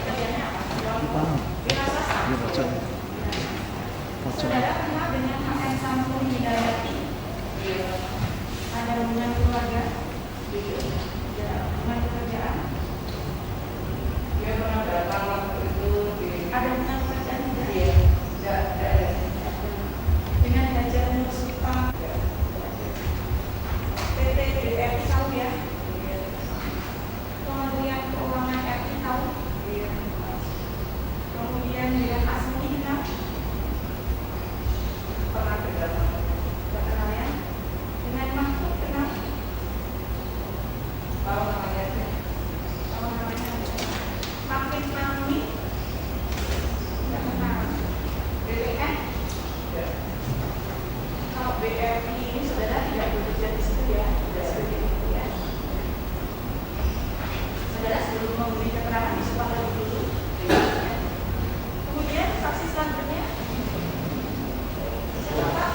Kerjanya apa? Paham? Wira swasta. Iya pocong. Pocong. Saudara kenal dengan HM Sampul Hidayati? Ada hubungan keluarga? Ada hubungan pekerjaan? Dia pernah datang waktu itu di Ada hubungan pekerjaan tidak? Iya, tidak ada. Dengan Hajar Nur Sultan PT BRI tahu ya? Kementerian Keuangan RI tahu? Kemudian dengan Asmi kenal? Pernah datang. Tidak kenal ya? Dengan Mahfud kenal? Tahu namanya aja. Tahu namanya? Makin Mami? Tidak kenal. BPN? Ya. Kalau BRI ini saudara tidak bekerja di situ ya, tidak seperti itu ya. Saudara sebelum memberi keterangan disepakati dulu. Kemudian saksi selanjutnya siapa?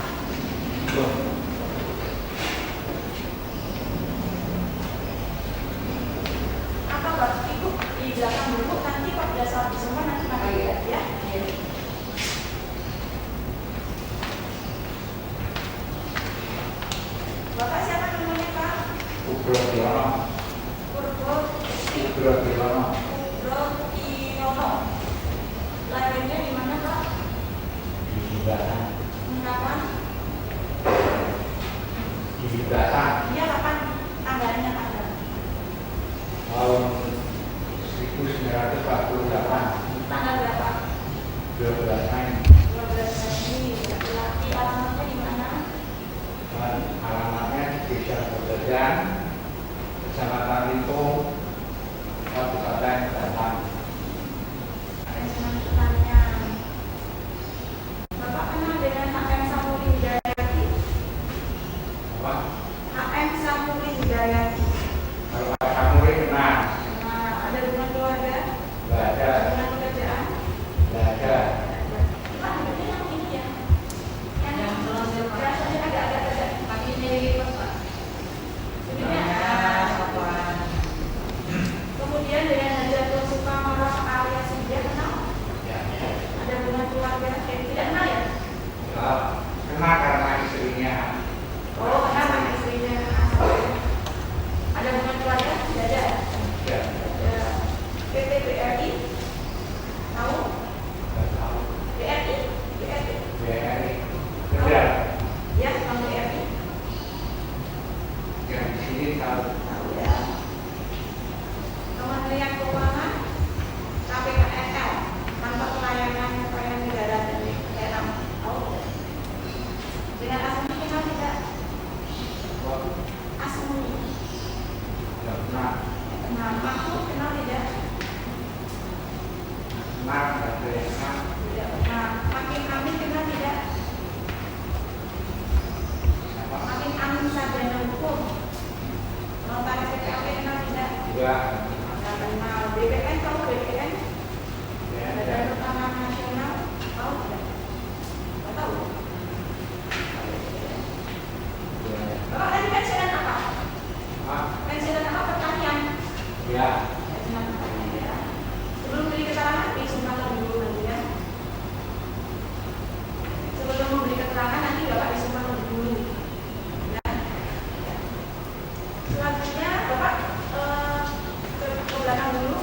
Apa Pak? Ibu di belakang dulu nanti pada saat semua nanti makan lihat ya. Bapak siapa namanya Pak? Ubro Tiono. Purbo Ubro Tiono. Tiono. Lahirnya di mana Pak? Di Batam. Kapan? Di Batam. Dia kapan? Tanggalnya tanggal. Tahun 1948. Tanggal berapa? 12 Mei. 12 Mei. Laki-laki alamatnya di mana? Dan alamatnya di Desa Pekerjaan, Kecamatan Limpung, Kabupaten Batam. Pertanyaan. Bapak kenal dengan HM Sampul Hidayati? Apa? HM Sampul Hidayati. Kalau Pak Samuri kenal? Nah, ada hubungan keluarga? Nggak ada. Hubungan pekerjaan? Nggak ada. Pak, ini yang ini ya. Yang rasanya agak-agak pakai ini Pak. Kemudian dengan Hajar Sukamoro alias dia kenal? Ya. Ada hubungan keluarga? Tidak kenal ya? Kenal karena istrinya. Oh, kenal sama istrinya. Ada hubungan keluarga? Tidak ada. Ya. Ada PT BRI? Tahu? Nggak tahu. BRI? BRI? BRI. Benar. Ya, tahu BRI? Yang di sini tahu. Tahu ya. Kementerian Keuangan, KPKNL, Kantor Pelayanan Negara dan Daerah. Tahu tidak? Dengan Asmi kenal tidak? Asmi. Nggak pernah. Nah, Mahfud kenal tidak? Kenal, nggak ada yang kenal. Tidak. Nah, Makin Amin kenal tidak? Siapa? Makin Amin sarjana hukum. Notaris PPLP kenal tidak? Juga. Tidak kenal. BPN tahu BPN? Ya. Badan Pangan Nasional tahu tidak? Tidak tahu. Bapak tadi pensiunan apa? Ah, Pensiunan apa? Pertanian. ya. Pensiunan pertanian ya. Sebelum beri keterangan, disumpah terlebih dulu nanti ya. Sebelum memberi keterangan nanti Bapak disumpah terlebih dulu. Ya. Selanjutnya Bapak ke belakang dulu.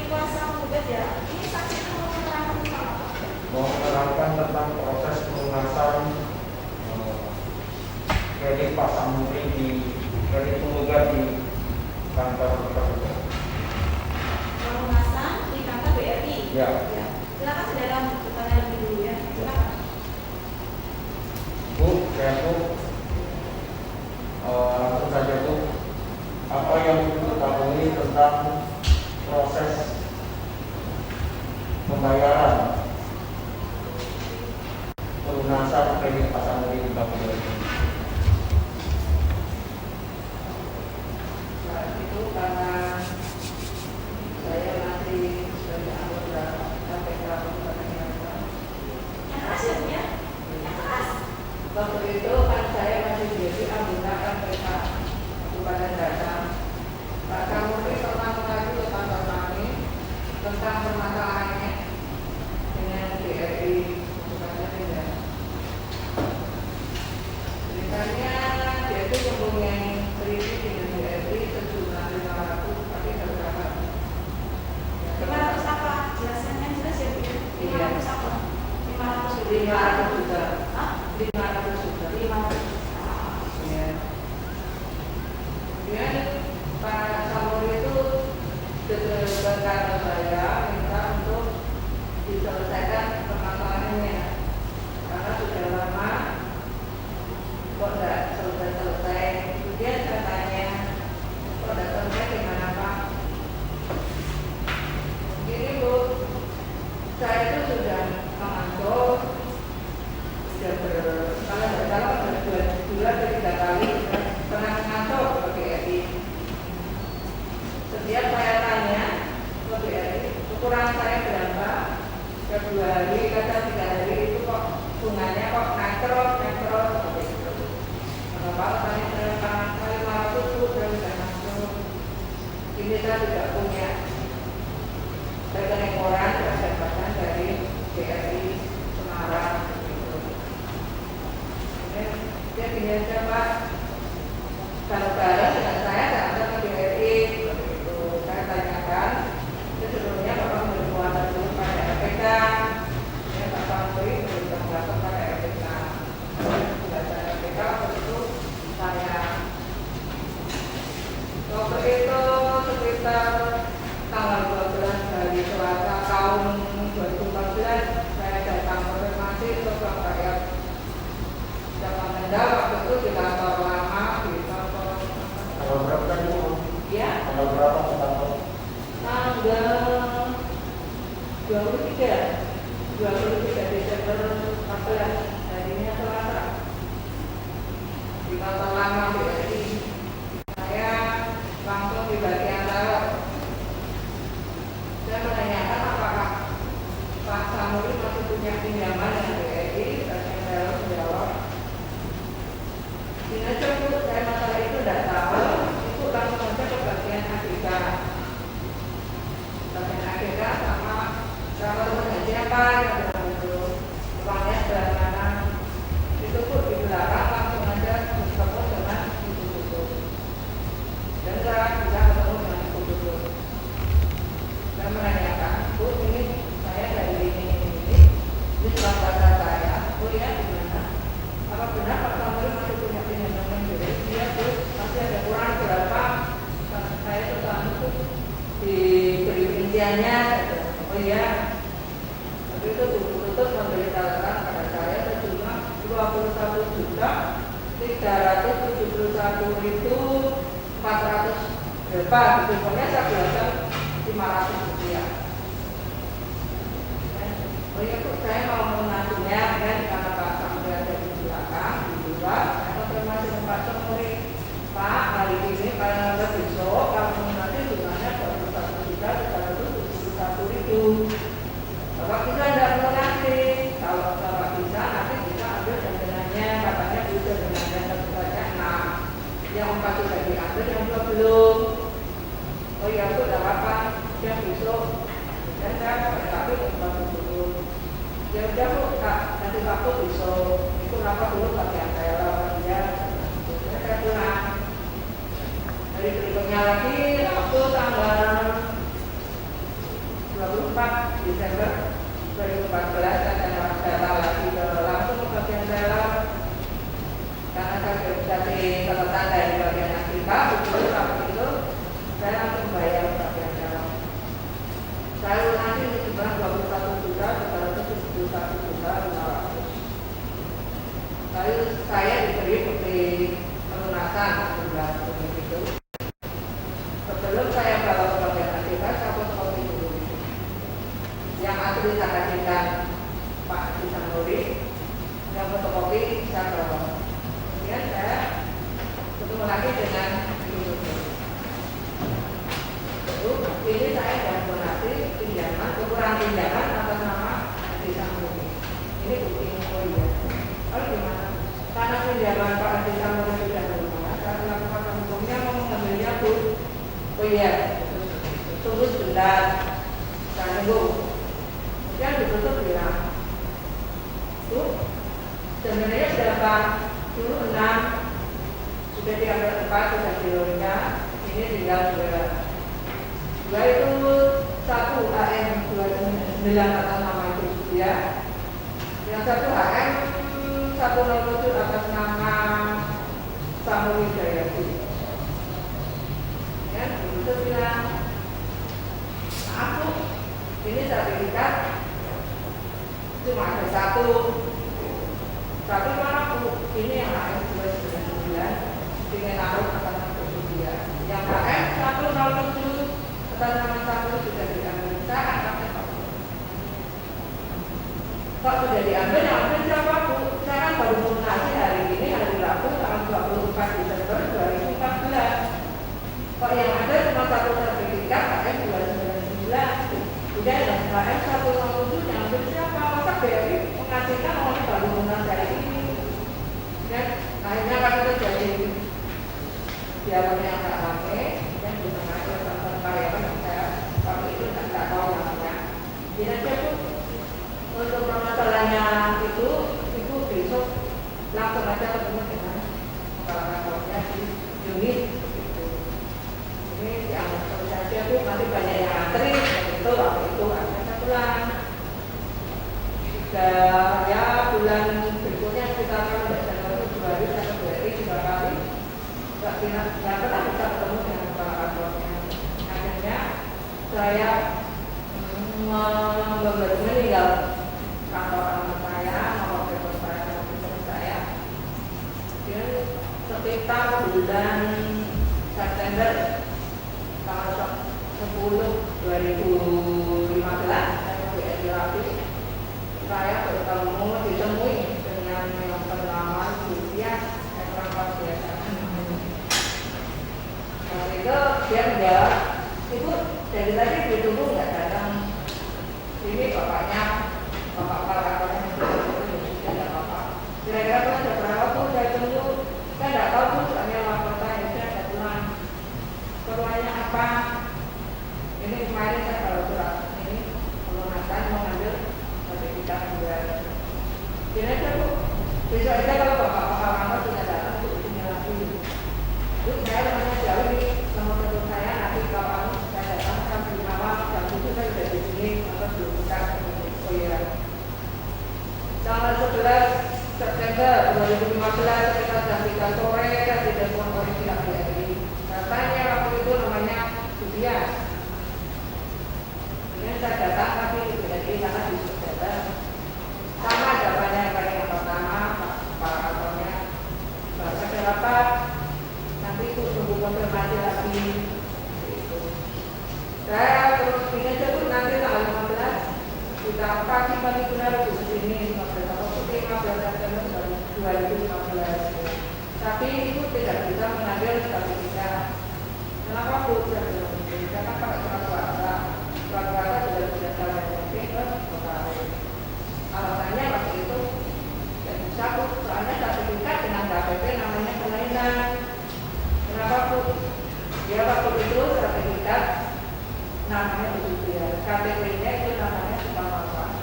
kuasa gugat ya. Ini saksi itu mau menerangkan tentang apa? Mau menerangkan tentang proses pelunasan kredit Pak Samuri di kredit penggugat di kantor tersebut. Pelunasan di kantor BRI. Ya. Ya. Silakan saudara bertanya lebih dulu ya. Silakan. Bu, langsung saja Bu, apa yang Ibu ketahui tentang proses pembayaran pelunasan kredit Pak Samuri di Bapak ini? Saat itu karena saya masih sebagai anggota KPK Kabupaten Tangerang. Yang keras ya, Bu ya? Yang keras. Waktu itu kan saya masih jadi anggota KPK Kabupaten Tangerang. Pak Samuri pernah mengadu ke kantor kami tentang permasalahannya dengan BRI bukannya tidak. Ceritanya dia itu mempunyai kredit dengan BRI sejumlah 500 tapi terberapa? 500 apa? Jelaskan yang jelas ya, Bu. 500 apa? 500 500 juta. Hah? 500 juta. 500. Ya. Kemudian Pak Samuri itu dengan saya minta untuk diselesaikan permasalahannya karena sudah lama kok tidak selesai-selesai. Kemudian saya tanya, kok tidak selesai gimana Pak? Gini Bu, saya itu sudah mengatur, sudah kalau tidak salah sudah 2 atau 3 kali pernah mengatur ke BRI. Setiap saya tanya ke BRI, ukuran saya berapa? Ke 2 hari, kadang 3 hari itu kok bunganya kok naik terus seperti itu. Kalau tanya kali 500 itu sudah masuk. Ini saya tidak punya rekening koran dapatkan dari BRI Semarang. Gitu. Dia gini aja Pak, bareng-bareng dengan saya datang ke BRI. Itu saya tanyakan, itu sebelumnya Bapak berbuat dulu pada RPK. Ya Pak Samuri berbuat pada RPK. Baca RPK waktu itu saya waktu itu sekitar tanggal 12 hari Selasa tahun 2014 saya datang konfirmasi ke Bank Rakyat Jakarta Menda waktu itu di kantor lama di kantor Tanggal berapa kan Bu? ya Tanggal berapa ke kantor? tanggal 23 Desember 14 harinya Selasa di kantor lama BRI. Saya langsung di bagian dalam. Saya menanyakan apakah Pak Samuri masih punya pinjaman dengan BRI. Bagian dalam menjawab, "Tidak cukup, saya masalah itu tidak tahu. Itu langsung saja ke bagian AGK. Bagian AGK sama teman siapa yang bilang itu uangnya sebelah mana. Itu pun di belakang langsung aja ketemu dengan ibu-ibu. Dan saya bisa ketemu dengan ibu-ibu. Saya menanyakan, Bu, ini saya dari ini surat bahasa saya. Bu ya, gimana? Apa benar Pak Samuri masih punya pinjaman yang BRI? Iya Bu, masih ada kurang berapa? Saya itu tahu itu diberi rinciannya. Oh iya. Tapi itu tutup memberitahukan pada saya sejumlah 21.371.400 berapa? Pokoknya saya bilang 500 rupiah. Oh iya Bu, saya mau mengajunya kan karena Pak Samuri ada di belakang, di luar. Saya konfirmasi dengan Pak Samuri, Pak, hari ini kalau besok kalau nanti jumlahnya 21.371.000. Bapak bisa tidak melunasi? Kalau Bapak bisa, nanti kita ambil jaminannya. Katanya bisa jaminannya satu saja 6. Yang 4 sudah diambil, yang 2 belum. Oh iya Bu, tidak apa-apa. Yang besok dan saya tapi untuk dulu. Ya udah Bu, nanti waktu besok itu apa dulu bagian saya lawan dia. Saya pulang. Hari berikutnya lagi waktu tanggal 24 Desember 2014 saya data lagi ke langsung ke bagian dalam karena saya sudah bisa catatan dari bagian Afrika itu saya langsung bayar bagian dalam. Saya lunasi sejumlah 21.771.500. Lalu saya diberi bukti pelunasan jumlah itu. Sebelum saya bawa ke bagian Afrika, saya fotokopi dulu. Yang asli saya kasihkan Pak Disanuri, yang fotokopi saya bawa. Kemudian saya ketemu lagi dengan itu. Ini saya dan donasi pinjaman, kekurangan pinjaman atas nama Disanuri. Ini bukti ya. Lalu gimana? Karena pinjaman Pak Disanuri sudah lunas, saya lakukan hukumnya mau mengambilnya tuh. Oh iya, tunggu sebentar, saya tunggu. Kemudian ditutup bilang, tuh sebenarnya berapa? Dulu 6, sudah diambil 4, sudah dilunya, ini tinggal 2. 2 itu 1 AM 29 atas nama itu ya. Yang 1 AM 107 atas nama Samu Wijayati. Ya, itu bilang aku ini sertifikat cuma ada 1. Tapi mana Bu, ini yang AM 299 dengan taruh atas nama dia. Yang AM 107 atas nama Samu sudah diambil. Saya angkatnya Pak sudah diambil, yang ambil siapa Bu? Saya kan baru melunasi hari ini, hari Rabu tanggal 24 Desember 2014. Kok yang ada cuma 1 sertifikat KM 299. Udah yang KM 107 yang ambil siapa? Masa BRI mengasihkan orang baru lunas hari ini. Dan akhirnya kan itu jadi dialognya yang tak rame dan di tengah tentang karyawan yang saya kami itu tidak tahu namanya. Jadi aja Bu, untuk permasalahannya itu besok langsung aja ketemu dengan kantornya di unit. Ini dianggap saja Bu, nanti banyak yang antri, itu waktu itu ada bulan. Ya bulan berikutnya kita akan Januari, Februari, sampai 2 hari 2 kali. Nggak pernah bisa ketemu dengan kepala kantornya. Akhirnya saya meninggal kantor alamat saya, nomor telepon saya, nomor telepon saya. Jadi sekitar bulan September tanggal 10 2015 saya bertemu ditemui dengan yang bernama Julia Ekran biasa. Waktu itu dia menjawab, Ibu dari tadi ditunggu nggak datang. Ini bapaknya, bapak kantornya tidak apa-apa. Kira-kira kan ada berapa pun saya tunggu, saya nggak tahu tuh soalnya lapor saya ada pulang. Keluarnya apa? Ini kemarin saya kalau surat ini pelunasan mau ngambil sertifikat 2. Kira aja Bu, besok aja kalau bapak-bapak kantor sudah datang untuk ini lagi. Bu, saya namanya jauh nih, nomor telepon saya nanti kalau saya datang jam 5 malam, jam 7 saya sudah di sini, atau belum buka. Oh iya. Tanggal 11 September 2015 sekitar jam 3 sore saya ditelepon oleh pihak BRI. Katanya waktu itu namanya Julias. Ini saya datang tapi BRI karena disuruh datang. Sama jawabannya kayak yang pertama, para kantornya bahasa rapat. Nanti itu tunggu konfirmasi lagi. Saya terus ini aja Bu, nanti tanggal 15 kita pagi-pagi benar Bu sini 15 September 2015. Tapi itu tidak bisa mengambil sertifikat. Kenapa Bu? Karena kalau surat kuasa sudah jalan ke notaris. Alasannya waktu itu tidak bisa Bu, soalnya sertifikat dengan KTP namanya kelainan. Kenapa Bu? Ya waktu itu sertifikat namanya begitu ya, KTP-nya itu namanya Sukamapa.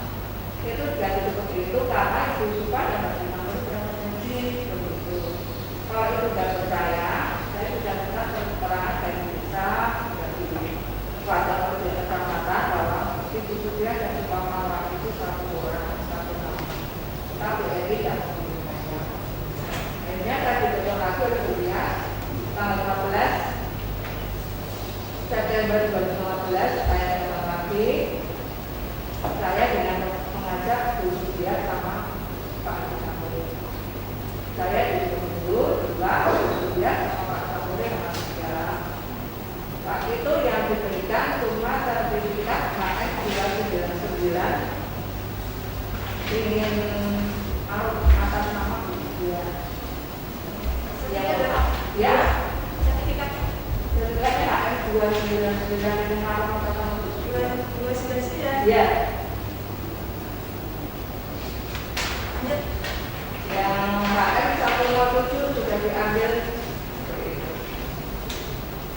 Itu jadi seperti itu karena Ibu Suka dan Mas Dimanur berjanji begitu. Kalau itu tidak percaya, saya sudah minta keterangan dari desa dari kuasa kerja kecamatan bahwa September 2015 saya datang lagi. Saya dengan mengajak Bu Sudia sama Pak Samuri. Saya disuruh juga Bu Sudia sama Pak Samuri sama saya. Saat itu yang diberikan cuma sertifikat HM 299 ingin atas nama Bu Sudia. Ya. Sertifikatnya HM 299 dengan nama atas nama Bu Sudia. 299. Ya. Yang HM 157 sudah diambil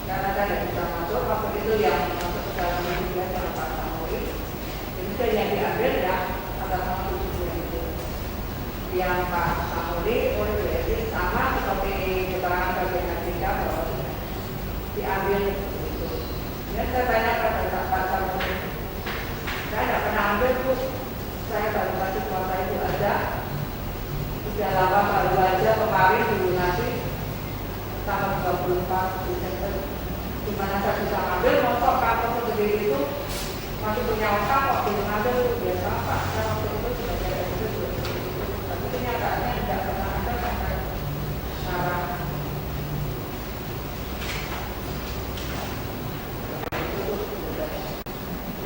karena saya tidak bisa masuk waktu itu yang masuk ke dalam media sama Pak Samuri. Jadi yang diambil ya atas nama itu yang Pak Samuri oleh BSI sama seperti keterangan bagian ketiga bahwa diambil itu. Ya saya tanya pada Pak Samuri, saya tidak pernah ambil Bu, saya baru kasih kuasa itu aja. Sudah lama baru aja kemarin dilunasi tanggal 24 Desember. Dimana saya bisa ambil motor kantor segede itu masih punya otak kok belum ambil biasa Pak. Saya waktu itu sudah jadi itu, tapi kenyataannya tidak pernah ada sampai sekarang.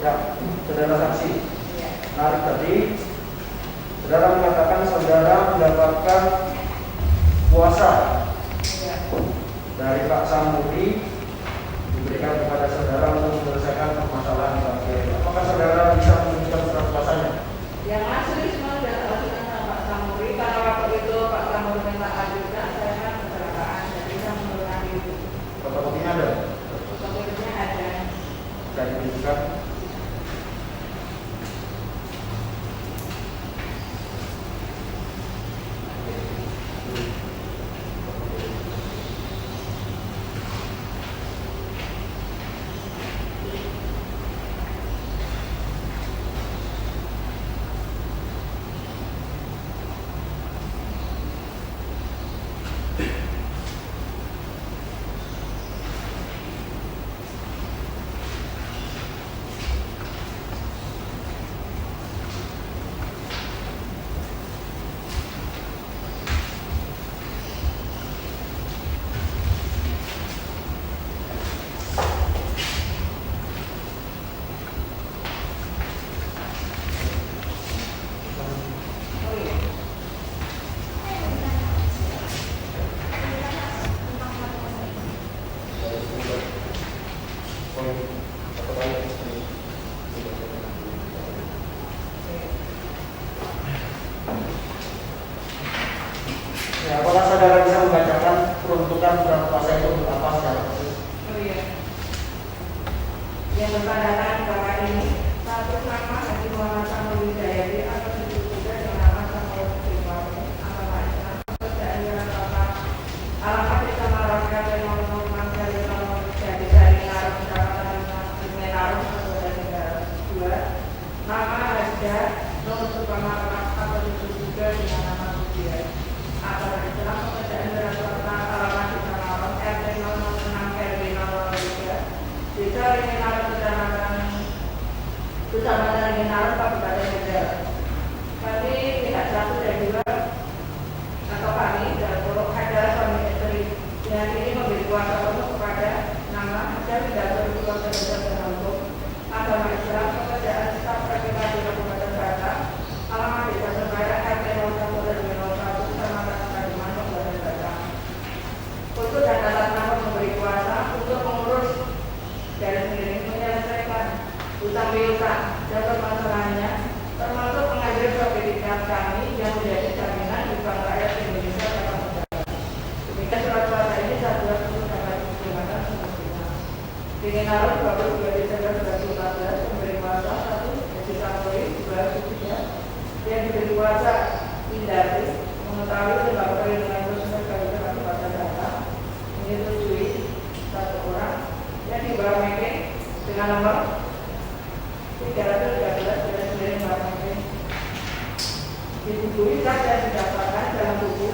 Ya, saudara saksi. Ya. Menarik tadi, saudara mengatakan saudara mendapatkan kuasa Ya. dari Pak Samuri diberikan kepada saudara untuk menyelesaikan permasalahan banjir. Apakah saudara bisa menunjukkan surat kuasanya? Yang asli semua sudah dilakukan sama Pak Samuri. Karena waktu itu Pak Samuri minta ajudan, saya kan kecelakaan, jadi saya mengundurkan diri. Fotokopinya ada? Fotokopinya ada. Bisa ditunjukkan? Ya, apakah saudara bisa membacakan peruntukan surat kuasa itu untuk apa secara khusus? Oh iya. Yang bertandatan bahwa ini satu nama Haji Muhammad Samuri Hidayati atau disebut juga dengan nama Samuri Hidayati atau Islam pekerjaan yang apa alamat desa Marangka dan nomor dari nomor dari Narum Kecamatan Menarum Kabupaten Negara 2 nama Raja nomor Sukamana atau disebut juga dengan nama Sudia atau Islam pekerjaan berdasarkan alamat desa Marang RT 006 RW 03 desa Ringenarum Kecamatan Ringenarum Kabupaten Kendal. Kami pihak 1 dan 2 atau kami dalam kurung adalah suami istri yang ini memberi kuasa penuh kepada nama dan pidato keluarga dan hukum agama Islam pekerjaan staf PKK di Kabupaten Batam alamat desa Sebaya RT 01 dan 01 Kecamatan Kaduman Kabupaten Batam. Untuk dan atas nama memberi kuasa untuk mengurus dan menyelesaikan utang piutang dan permasalahannya termasuk mengambil sertifikat kami yang menjadi jaminan di Bank Rakyat Indonesia dalam negara. Demikian surat kuasa ini saya buat untuk dapat digunakan semestinya. Dengan harus 22 Desember 2014 memberi kuasa 1 Haji Samuri 2 Sudia yang diberi kuasa Indari mengetahui lembaga perlindungan konsumen Kabupaten Batam menyetujui 1 orang yang di bawah ranking dengan nomor 313 dan 9 ranking dibukukan dan didaftarkan dalam buku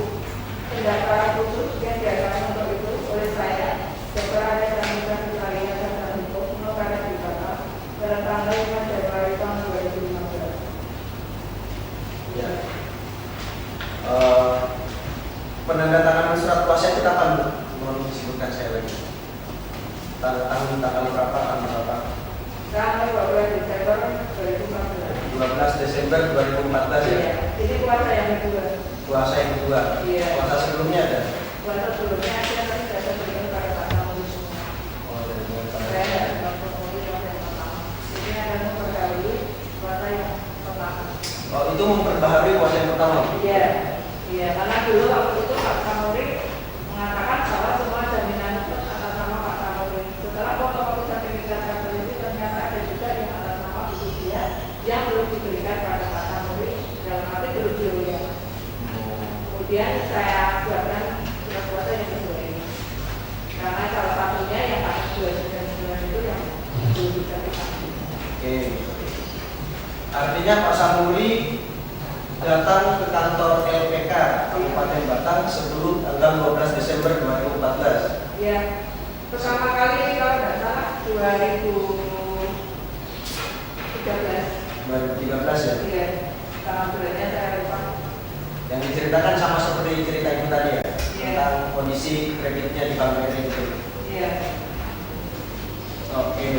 pendaftaran khusus yang diadakan untuk itu oleh saya Dr. Ade Samudra Sutariya dan tanggal 5 Februari tahun 2015. Ya. Penandatanganan surat kuasa itu kapan, Bu? Mohon disebutkan saya lagi. Tanggal berapa, tanggal berapa? Tanggal 12 Desember 2014. 12 Desember 2014 ya. Iya. Ini puasa yang kedua. Puasa yang kedua. Iya. Puasa sebelumnya ada. Puasa sebelumnya saya tadi sudah berikan pada Pak Samuel semua. Oh, dari bulan Saya tidak memperoleh puasa yang pertama. Jadi ada memperbarui puasa yang pertama. Oh, itu memperbaharui puasa yang pertama. Iya, iya. Karena dulu waktu itu Pak Samuel mengatakan bahwa semua jaminan atas nama Pak Samuel. Setelah fotokopi sertifikat itu ternyata ada juga yang atas nama ibu dia yang belum diberikan pada Pak Samuel dalam arti belum diulang. Kemudian saya buatkan surat kuasa yang kedua ini. Karena salah satunya yang kasus 299 itu yang belum bisa dipakai. Oke. Artinya Pak Samuri datang ke kantor LPK Kabupaten Batang sebelum tanggal 12 Desember 2014. Ya, pertama kali kalau tidak salah 2013. 2013 ya. Iya, tanggal bulannya saya lupa. Yang diceritakan sama seperti cerita Ibu tadi ya, Iya. tentang kondisi kreditnya di Bank BRI itu. Iya. Oke.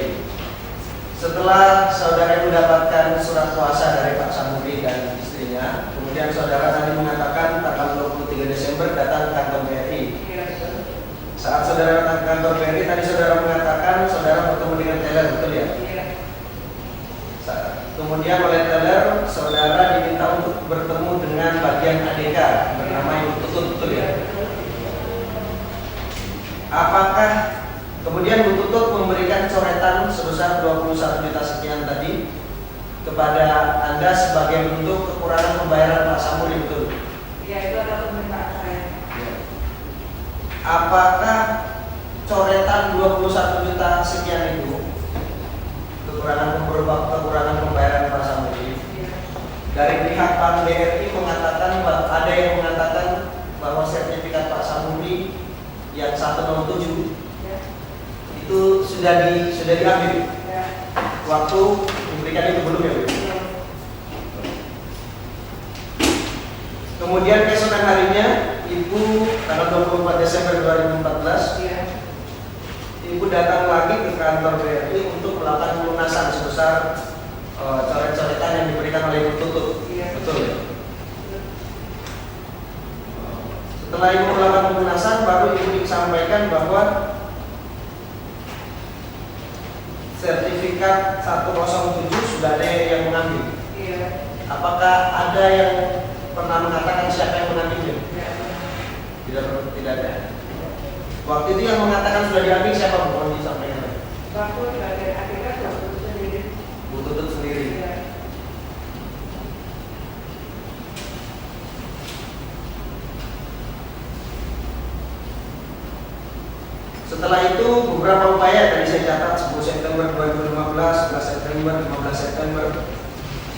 Setelah saudara mendapatkan surat kuasa dari Pak Samuri dan istrinya, kemudian saudara tadi mengatakan tanggal 23 Desember datang ke kantor BRI. Iya, betul. Saat saudara datang ke kantor BRI, tadi saudara mengatakan saudara bertemu dengan teller, betul ya? Iya. Kemudian oleh teller, saudara diminta untuk bertemu dengan bagian ADK bernama Ibu Tutut, betul ya? Apakah kemudian Bu Tutut memberikan coretan sebesar 21 juta sekian tadi kepada Anda sebagai bentuk kekurangan pembayaran Pak Samuri, betul? Iya, itu adalah permintaan saya. Apakah coretan 21 juta sekian itu kekurangan pembayaran Pak Samuri? Iya. Dari pihak Bank BRI mengatakan, ada yang mengatakan bahwa sertifikat Pak Samuri yang 107 Iya. itu sudah diambil Iya. waktu diberikan itu belum ya Bu? Iya. Kemudian keesokan harinya Ibu tanggal 24 Desember 2014 Iya. Ibu datang lagi ke kantor BRI untuk melakukan pelunasan sebesar coret-coretan yang diberikan oleh Ibu Tutut. Iya. Betul ya? Setelah Ibu melakukan pelunasan, baru Ibu disampaikan bahwa sertifikat 107 sudah ada yang mengambil. Iya. Apakah ada yang pernah mengatakan siapa yang mengambilnya? Iya. Tidak ada. Waktu itu yang mengatakan sudah diambil siapa, Bu? Mohon disampaikan. Waktu bagian akhirnya sudah putus sendiri. Bu Tutut sendiri. Iya. Setelah itu beberapa upaya tadi saya catat 10 September 2015, 11 September, 15 September.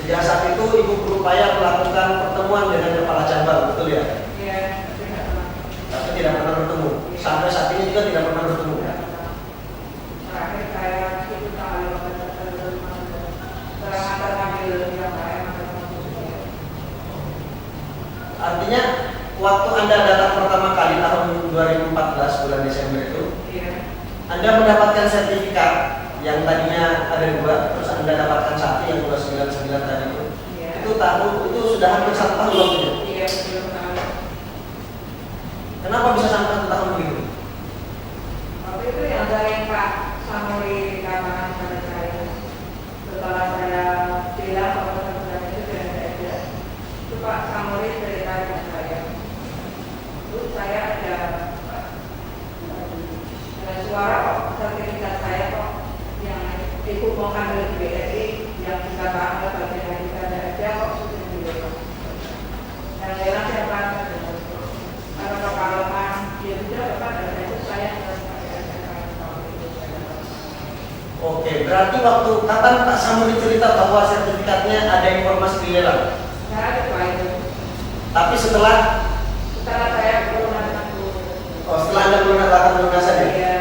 Sejak saat itu Ibu berupaya melakukan pertemuan dengan kepala cabang, betul ya? Iya, tapi nggak pernah. Tapi tidak pernah bertemu. Sampai saat ini juga tidak pernah bertemu. Terakhir saya itu tanggal 15 September 2015. Setelah antar ngambil yang lain, antar ngambil. Artinya waktu Anda datang pertama kali tahun 2014 bulan Desember itu, Iya. Anda mendapatkan sertifikat yang tadinya ada 2, terus Anda dapatkan 1 yang 299 tadi itu. Iya. Itu sudah hampir 1 tahun waktunya. Iya, belum tahu. Kenapa bisa sampai 1 tahun begitu? Waktu itu yang dari Pak Samuri katakan pada saya, setelah saya bilang bahwa sebenarnya itu tidak ada, itu Pak Samuri cerita dengan saya. Terus saya ada suara kok sertifikat saya kok yang Ibu mau ambil di BRI yang bisa ambil bagian dari kita aja kok sudah dilepas. Yang bilang siapa? Kalau dia sudah dapat data itu saya harus pakai. Oke, berarti waktu kapan Pak Samuri cerita bahwa sertifikatnya ada informasi dilelang? Saya lupa itu. Tapi setelah Saya belum ada. setelah Anda melakukan pelunasan ya? Iya.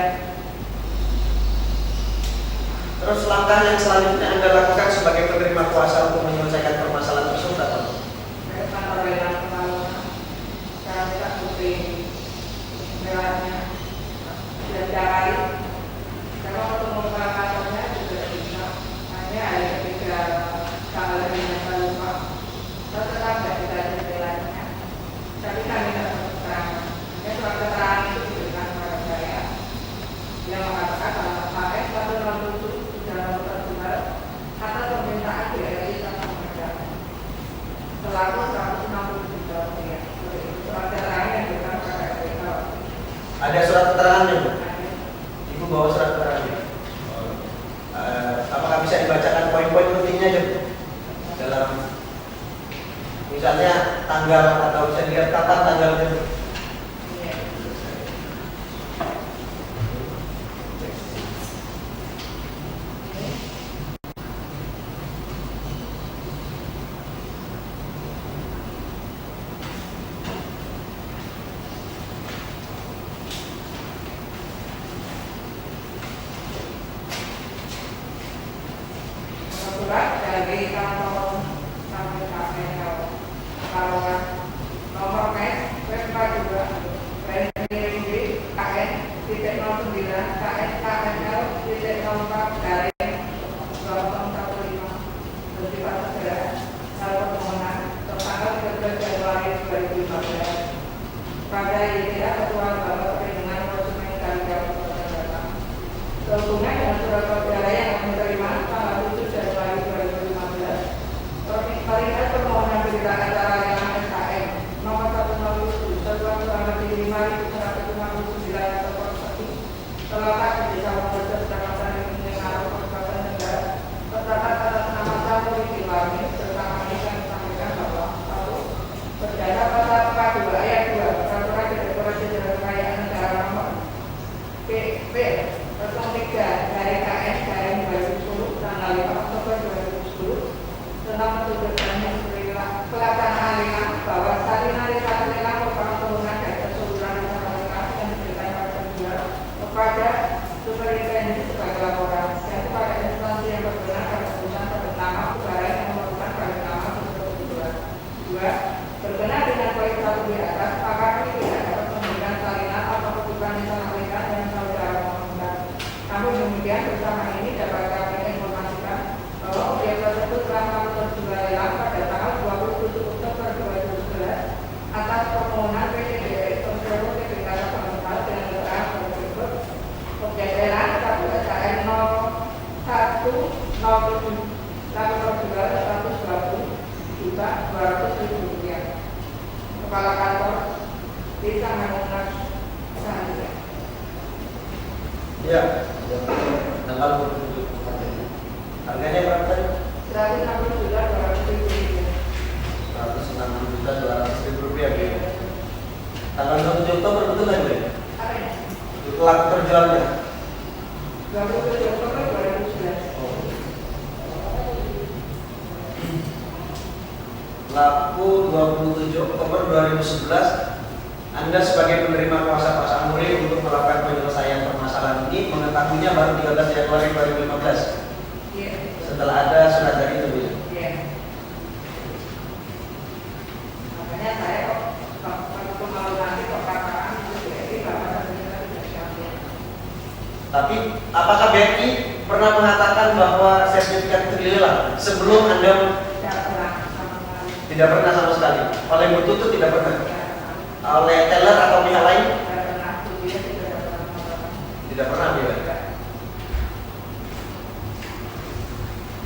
Terus langkah yang selanjutnya Anda lakukan sebagai penerima kuasa untuk menyelesaikan permasalahan tersebut apa? Saya kantor lelang kemarin, saya minta bukti merahnya dan cari. Kalau ketemu kantornya juga bisa. Hanya hari ketiga tanggal 5 lupa. Saya tetap tidak bisa jalannya. Tapi kami tidak keterangan. Ya surat keterangan itu diberikan kepada saya. Dia mengatakan bahwa KS 167 sudah melakukan benar atas permintaan BRI sama pekerjaan. Selaku 160 juta rupiah. Surat keterangan yang diberikan kepada RPK. Ada surat keterangannya, Bu? Ibu bawa surat keterangannya. Apakah bisa dibacakan poin-poin pentingnya aja, Bu? Dalam misalnya tanggal atau bisa dilihat kapan tanggalnya, Bu? Surat dari kantor sampai KPL Pekalongan nomor MES P42 PND KN titik 09 KN KNL titik 04 garing 2015 bersifat segera hal permohonan tertanggal 13 Januari 2015 pada YTA Ketua Lembaga Perlindungan Konsumen Kaligawe Kota Batam sehubungan dengan surat saudara yang menerima tanggal 7 Januari 2015 perihal permohonan berita acara yang SKM nomor 107 satuan selama 5.159 terletak di Desa Wonorejo, Kecamatan Lingkungan, Kabupaten Negara, tercatat atas nama Sampuri Diwami bersama ini kami sampaikan bahwa 1. Berdasar pasal 42 ayat 2 Peraturan Direktorat Jenderal Kekayaan Negara nomor PP 03 dari KS dari 2010 tanggal 5 Oktober 2010 tentang petunjukan yang pelaksanaan lelang bahwa salinan lelang merupakan penggunaan dari keseluruhan acara lelang yang diberikan pada penjual kepada superintendent sebagai laporan dan kepada instansi yang berwenang pada perusahaan bernama barang yang memerlukan pada nama tersebut penjual. 2. Berkenaan dengan poin 1 di atas, maka kami tidak dapat memberikan salinan atau kebutuhan lelang yang saudara mohonkan. Namun demikian bersama ini dapat kami informasikan bahwa objek tersebut telah melakukan jual lelang pada tanggal 27 Oktober 2011 atas permohonan PT BRI Persero PT Kasa Pengental dengan keterangan berikut. Objek lelang 1 SKN 0107 laporan jual 120 juta 200.000 rupiah. Kepala Kantor Desa Mangunan Sandia. Ya, tanggal 27. Harganya berapa tadi? 160 juta 200.000 rupiah. 160 juta 200.000 rupiah. Tanggal 27 Oktober betul nggak, Bu? Apa ya? Laku terjualnya. 27 Oktober 2011. Laku 27 Oktober 2011. Anda sebagai penerima kuasa Pak Sampuri untuk melakukan penyelesaian permasalahan ini mengetahuinya baru 13 Januari 2015. Iya. Setelah ada surat dari itu, Bu. Iya. Makanya saya kok malu nanti kok katakan itu BRI Bapak ternyata tidak siapnya. Tapi apakah BRI pernah mengatakan bahwa sertifikat itu dilelang sebelum Anda? Tidak pernah sama sekali. Tidak pernah sama sekali. Oleh Bu Tutut tidak pernah. Tidak pernah. Oleh teller atau pihak lain? Tidak pernah. Dia tidak pernah mengatakan. Tidak pernah, Bu.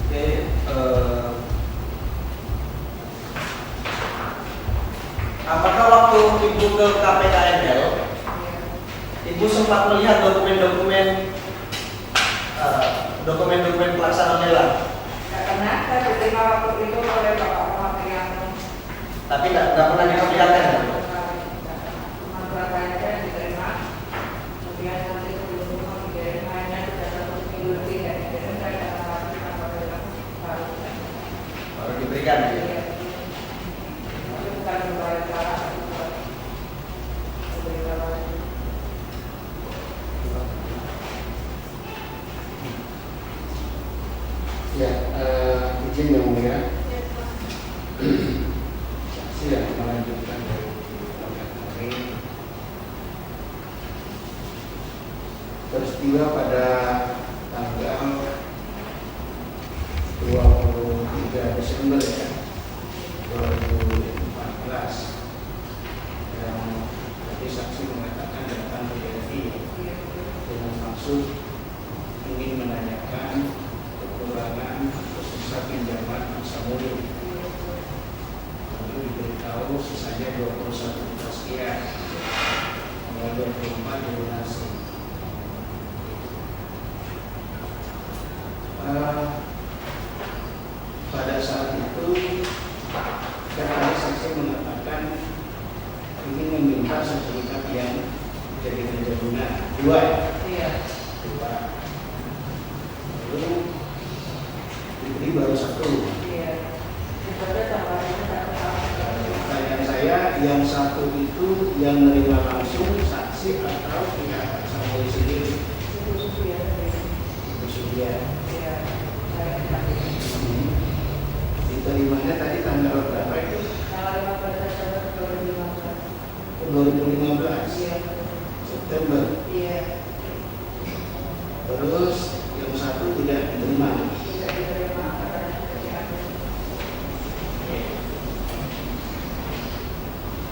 Oke, apakah waktu Ibu ke KPKNL, Ibu sempat melihat dokumen-dokumen pelaksanaan lelang? Tidak pernah. Saya diterima waktu itu oleh Bapak Matriano. Tapi tidak pernah diperlihatkan. Cuma suratnya saya diterima. Kemudian nanti sebelum dikirim hanya sudah 1 minggu lebih ya. Jadi saya tidak pernah lagi tanpa lelang Baru diberikan. Ya? Tapi bukan membayar cara Ya, izin yang mulia, saksi yang melanjutkan dari kemarin peristiwa pada tanggal 23 Desember ya, 2014 yang tadi saksi mengatakan datang ke DLI dengan maksud ingin menanyakan kekurangan atau sisa pinjaman masa murid. Lalu diberitahu sisanya 21 juta sekian, tanggal 24 dilunasi. Pada saat itu kan ada saksi mengatakan ingin meminta sertifikat yang jadi penjaminan dua ya? Iya. Dua. Lalu diberi baru satu. Iya. Sebenarnya tambahannya satu tahun. Pertanyaan saya, yang satu itu yang menerima langsung saksi atau pihak Samuri sendiri? Itu ya. Itu sudah. Iya. Saya Diterimanya tadi tanggal berapa itu? tanggal 15 Desember 2015 Iya. September. Iya. Terus yang satu tidak diterima. Tidak diterima karena pekerjaan.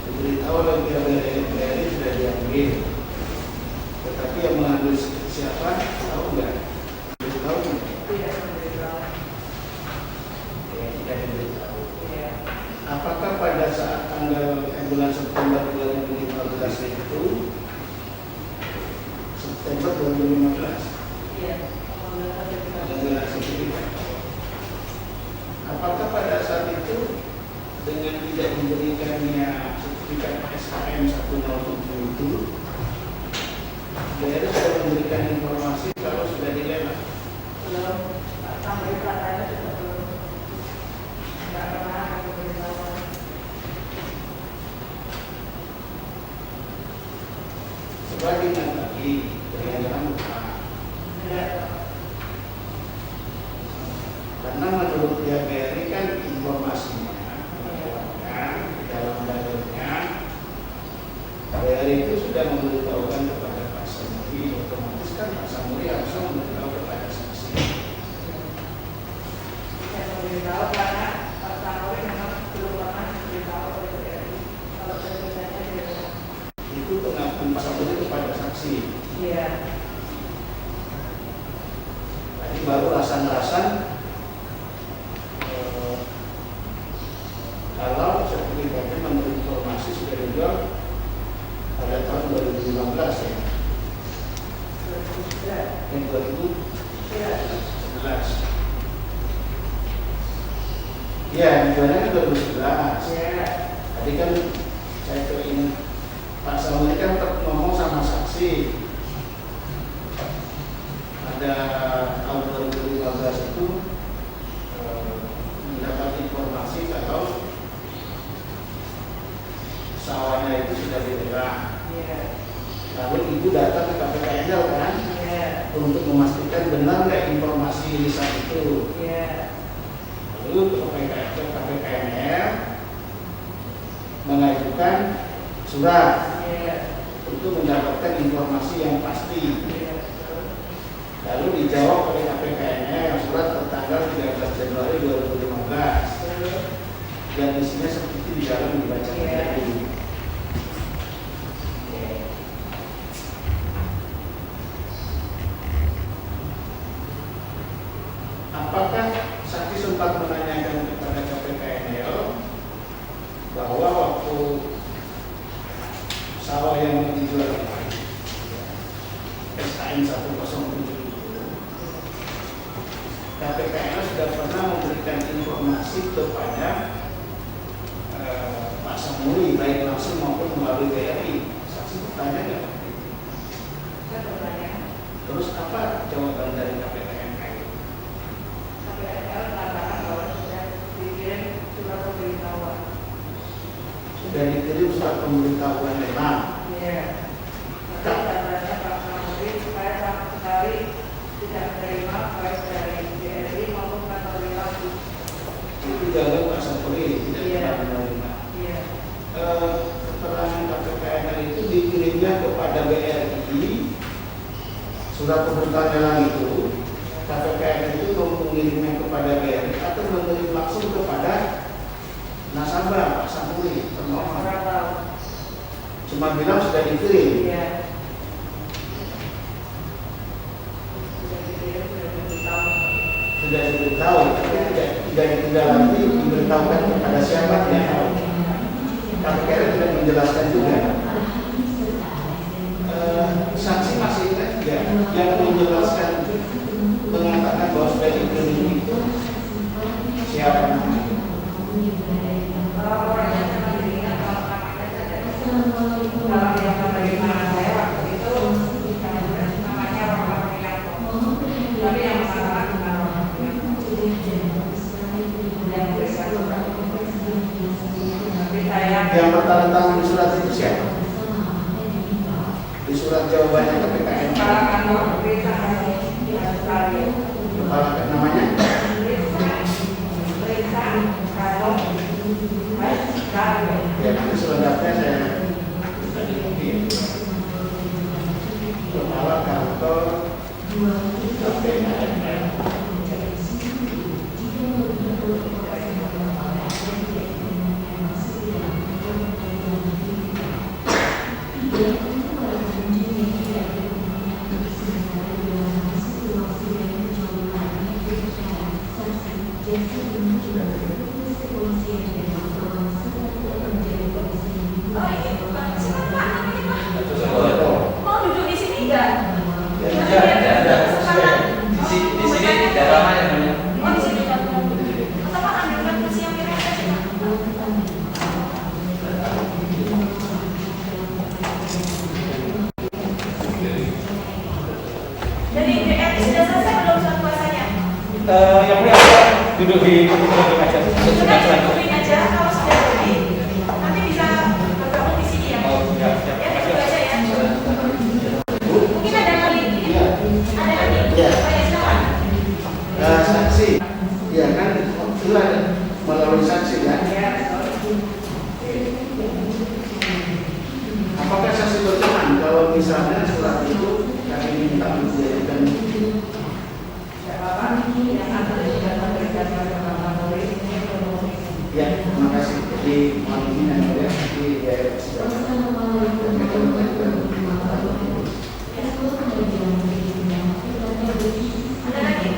Diberitahu lagi BRI sudah diambil, tetapi yang mengambil siapa tahu nggak? Tahu nggak? Tidak memberitahu. Tidak diberitahu. Iya. Apakah pada saat tanggal bulan September 2015 itu September 2015 Iya. Mengambil sertifikat. mengambil sertifikat? Apakah pada saat itu dengan tidak diberikannya sertifikat SKM 107 itu BRI sudah memberikan informasi kalau sudah dilelang? Belum. Sampai katanya juga belum. Tidak pernah ada pemberitahuan. Sebagaimana tadi dengan lupa, Tidak. karena menurut pihak BRI kan informasinya melaporkan di dalam dalilnya BRI itu sudah memberitahukan kepada Pak Samuri, otomatis kan Pak Samuri langsung memberitahu kepada saksi. Saya memberitahu karena Pak Samuri memang belum pernah diberitahu oleh BRI kalau sertifikatnya dilelang. Itu pengakuan Pak Samuri kepada saksi. Iya. Tadi baru rasan-rasan kalau sertifikatnya menurut informasi sudah dijual pada tahun 2015 ya, 2011. Ya, dijualnya kan 2011. Iya. Tadi kan saya keinget Pak Samuri kan ngomong sama saksi. Ada tahun 2015 itu mendapat informasi kalau sawahnya itu sudah dilelang. Iya. Lalu ibu datang ke KPKNL kan Iya. untuk memastikan benar nggak informasi lisan itu. Iya. Lalu KPKNL mengajukan surat Iya. untuk mendapatkan informasi yang pasti. Iya. Lalu dijawab oleh KPKNL surat tertanggal 13 Januari 2015 dan isinya seperti di dalam dibacakan Iya. tadi. Apakah saksi sempat menanyakan kepada KPKNL bahwa waktu sawah yang dijual SKM 107 itu KPKNL sudah pernah memberikan informasi kepada Pak Samuri baik langsung maupun melalui BRI? Saksi bertanya nggak? Saya bertanya. Terus apa jawaban dari KPKNL? KPKNL mengatakan bahwa sudah dikirim surat pemberitahuan. Sudah dikirim surat pemberitahuan lelang. Iya. Tapi katanya Pak Samuri supaya sama sekali tidak menerima baik dari BRI maupun KPKNL surat pemberitahuan lelang itu KPPN itu mengirimnya kepada BRI atau mengirim langsung kepada nasabah Pak Sampuri pemohon. Cuma bilang sudah dikirim. Iya. Sudah diberitahu, tapi tidak ditindaklanjuti diberitahukan kepada siapa tidak tahu. KPPN tidak menjelaskan juga. Saksi masih ingat tidak yang menjelaskan mengatakan bahwa sudah dikirim itu siapa namanya? Orang yang sangat diingat kalau namanya saja. Kalau yang bagaimana saya waktu itu namanya Romo Priyanto. Tapi yang masalah bukan Romo Priyanto. Yang tuliskan surat. Tapi saya Yang bertanda tangan di surat itu siapa? Di surat jawabannya KPPN. kepala kantor berita di Australia. Kepala namanya? Berita kantor Australia. Ya nanti selengkapnya saya tadi mungkin. Kepala kantor KPPN. Oh ini Pak, siapa Pak? Namanya Pak? Mau duduk di sini enggak? Di sini tidak lama ya namanya. Oh di sini enggak? Atau Pak ambilkan kursi yang kira aja Pak? Jadi BRI sudah selesai belum surat kuasanya? Yang punya duduk di komputer aja. Sudah ditungguin aja kalau sudah jadi nanti bisa bergabung di sini ya. Oh, ya, siap. Ya, tunggu aja ya. Mungkin ada kali ini. Ada kali. Ya. Banyak silakan. Saksi, ya kan itu ada melalui saksi ya. Apakah saksi berkenan kalau misalnya surat itu kami minta menjadikan ya, terima kasih. Jadi mohon izin yang mulia, nanti ya sudah. Ada lagi?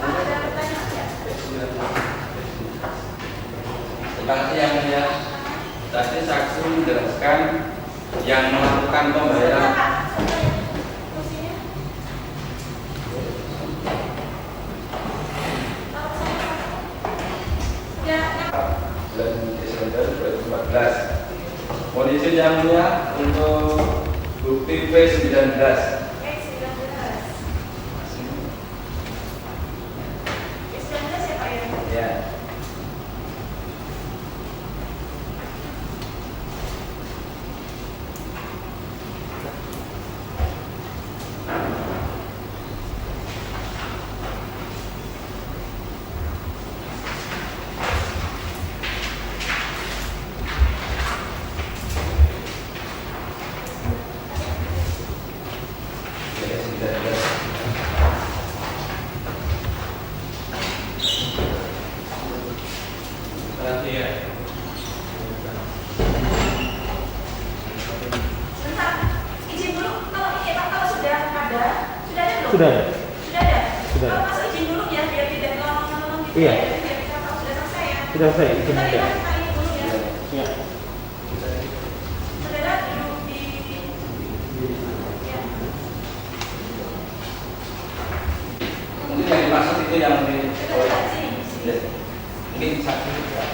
Bapak ada pertanyaan ya? Terima kasih yang mulia. Tadi saksi menjelaskan yang melakukan pembayaran. Pak, kursinya. Ya, Bulan Desember 2014. Mohon izin yang mulia untuk bukti P19. siapa ya? Ya. Bentar, izin dulu. Kalau ini Pak, kalau sudah ada belum? Sudah ada. Sudah ada. Sudah. Kalau masuk izin dulu ya, biar tidak lama-lama gitu. Iya. Ya, biar kita tahu sudah selesai ya. Sudah selesai, izin Kita aja. lihat ini dulu ya. Ya. Saudara duduk di. Ya. Mungkin yang dimaksud itu yang di Sini. mungkin saksi juga.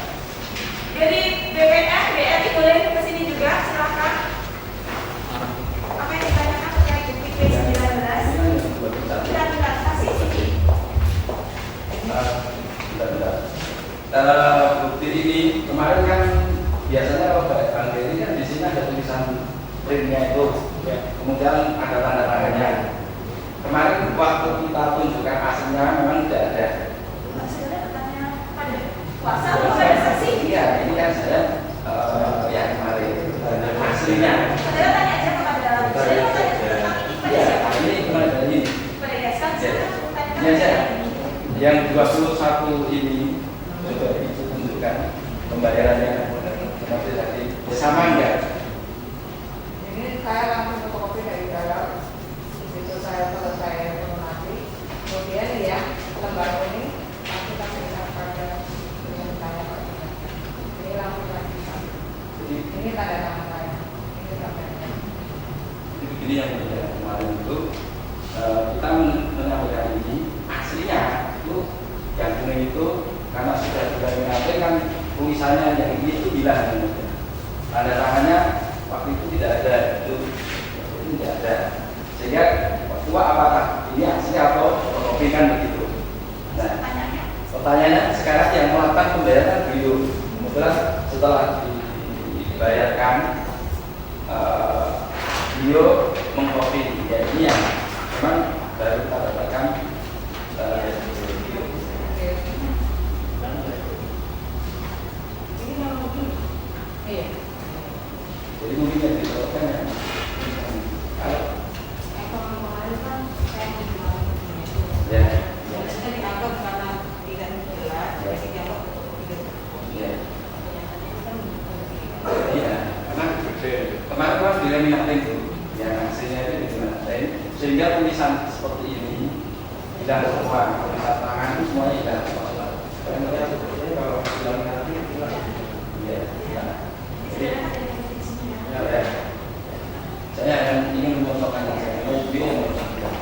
Dari BPN, BRI boleh ke sini juga, silakan. Apa yang ditanyakan terkait bukti P19? Tidak, saksi sini. Bukti ini kemarin kan biasanya kalau Bang Dery kan di sini ada tulisan printnya itu, ya. Kemudian ada tanda tangannya. Kemarin waktu kita tunjukkan aslinya memang tidak ada. Saudara bertanya pada kuasa atau pada saksi? Iya, ini kan saya yang kemarin aslinya. Saudara tanya aja kepada saudara tanya tentang ini pada Iya, siapa? ini saja. Yang 21 ini coba itu tunjukkan pembayarannya seperti tadi. Sama enggak? Ini saya langsung fotokopi dari dalam. Begitu saya selesai lunasi, kemudian ya lembar ini langsung kasih pada dengan saya Pak. Ini langsung kasih. Ini tanda tangan saya. Ini tandanya. Ini yang kemarin itu kita menyampaikan ini aslinya itu yang kuning itu karena sudah menyampaikan kan tulisannya yang ini itu hilang tanda tangannya waktu itu tidak ada itu tidak ada sehingga waktu apakah ini asli atau fotokopi kan begitu. Nah pertanyaannya sekarang yang melakukan pembayaran beliau kemudian setelah dibayarkan beliau mengkopi ya ini yang memang baru kita dapatkan Ini mau mungkin. Iya. jadi mungkin yang didapatkan yang kalau Kemarin kan saya menjual ya biasanya dianggap karena tidak jelas, jadi dianggap tidak. ya iya karena kemarin kan dilaminating itu yang hasilnya itu dilaminating sehingga tulisan seperti ini hilang semua tulisan tangan itu semuanya hilang kalian melihat kalau dilaminating hilang iya ya saya yang ingin mencontohkan saya mau video yang mencontohkan